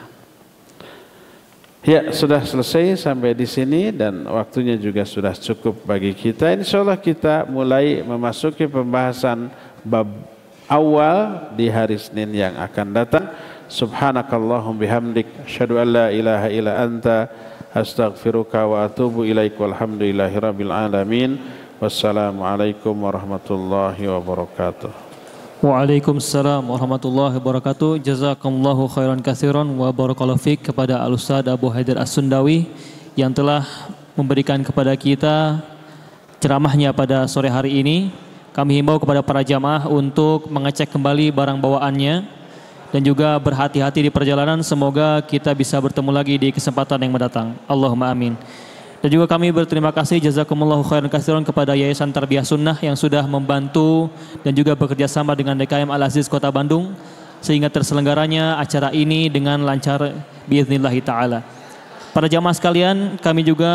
Ya, sudah selesai sampai di sini dan waktunya juga sudah cukup bagi kita. Insyaallah kita mulai memasuki pembahasan bab awal di hari Senin yang akan datang. Subhanakallahum bihamdik, asyhadu an la ilaha illa anta, astaghfiruka wa atubu ilaik, walhamdulillahi rabbil alamin. Wassalamualaikum warahmatullahi wabarakatuh.
Waalaikumsalam warahmatullahi wabarakatuh. Jazakumullahu khairan katsiran wa barakallahu fiik kepada Al-Ustaz Abu Haidar As-Sundawi yang telah memberikan kepada kita ceramahnya pada sore hari ini. Kami himbau kepada para jamaah untuk mengecek kembali barang bawaannya dan juga berhati-hati di perjalanan. Semoga kita bisa bertemu lagi di kesempatan yang mendatang. Allahumma amin. Dan juga kami berterima kasih jazakumullahu khairan katsiran kepada Yayasan Tarbiyah Sunnah yang sudah membantu dan juga bekerja sama dengan DKM Al-Aziz Kota Bandung sehingga terselenggaranya acara ini dengan lancar biiznillah taala. Para jamaah sekalian, kami juga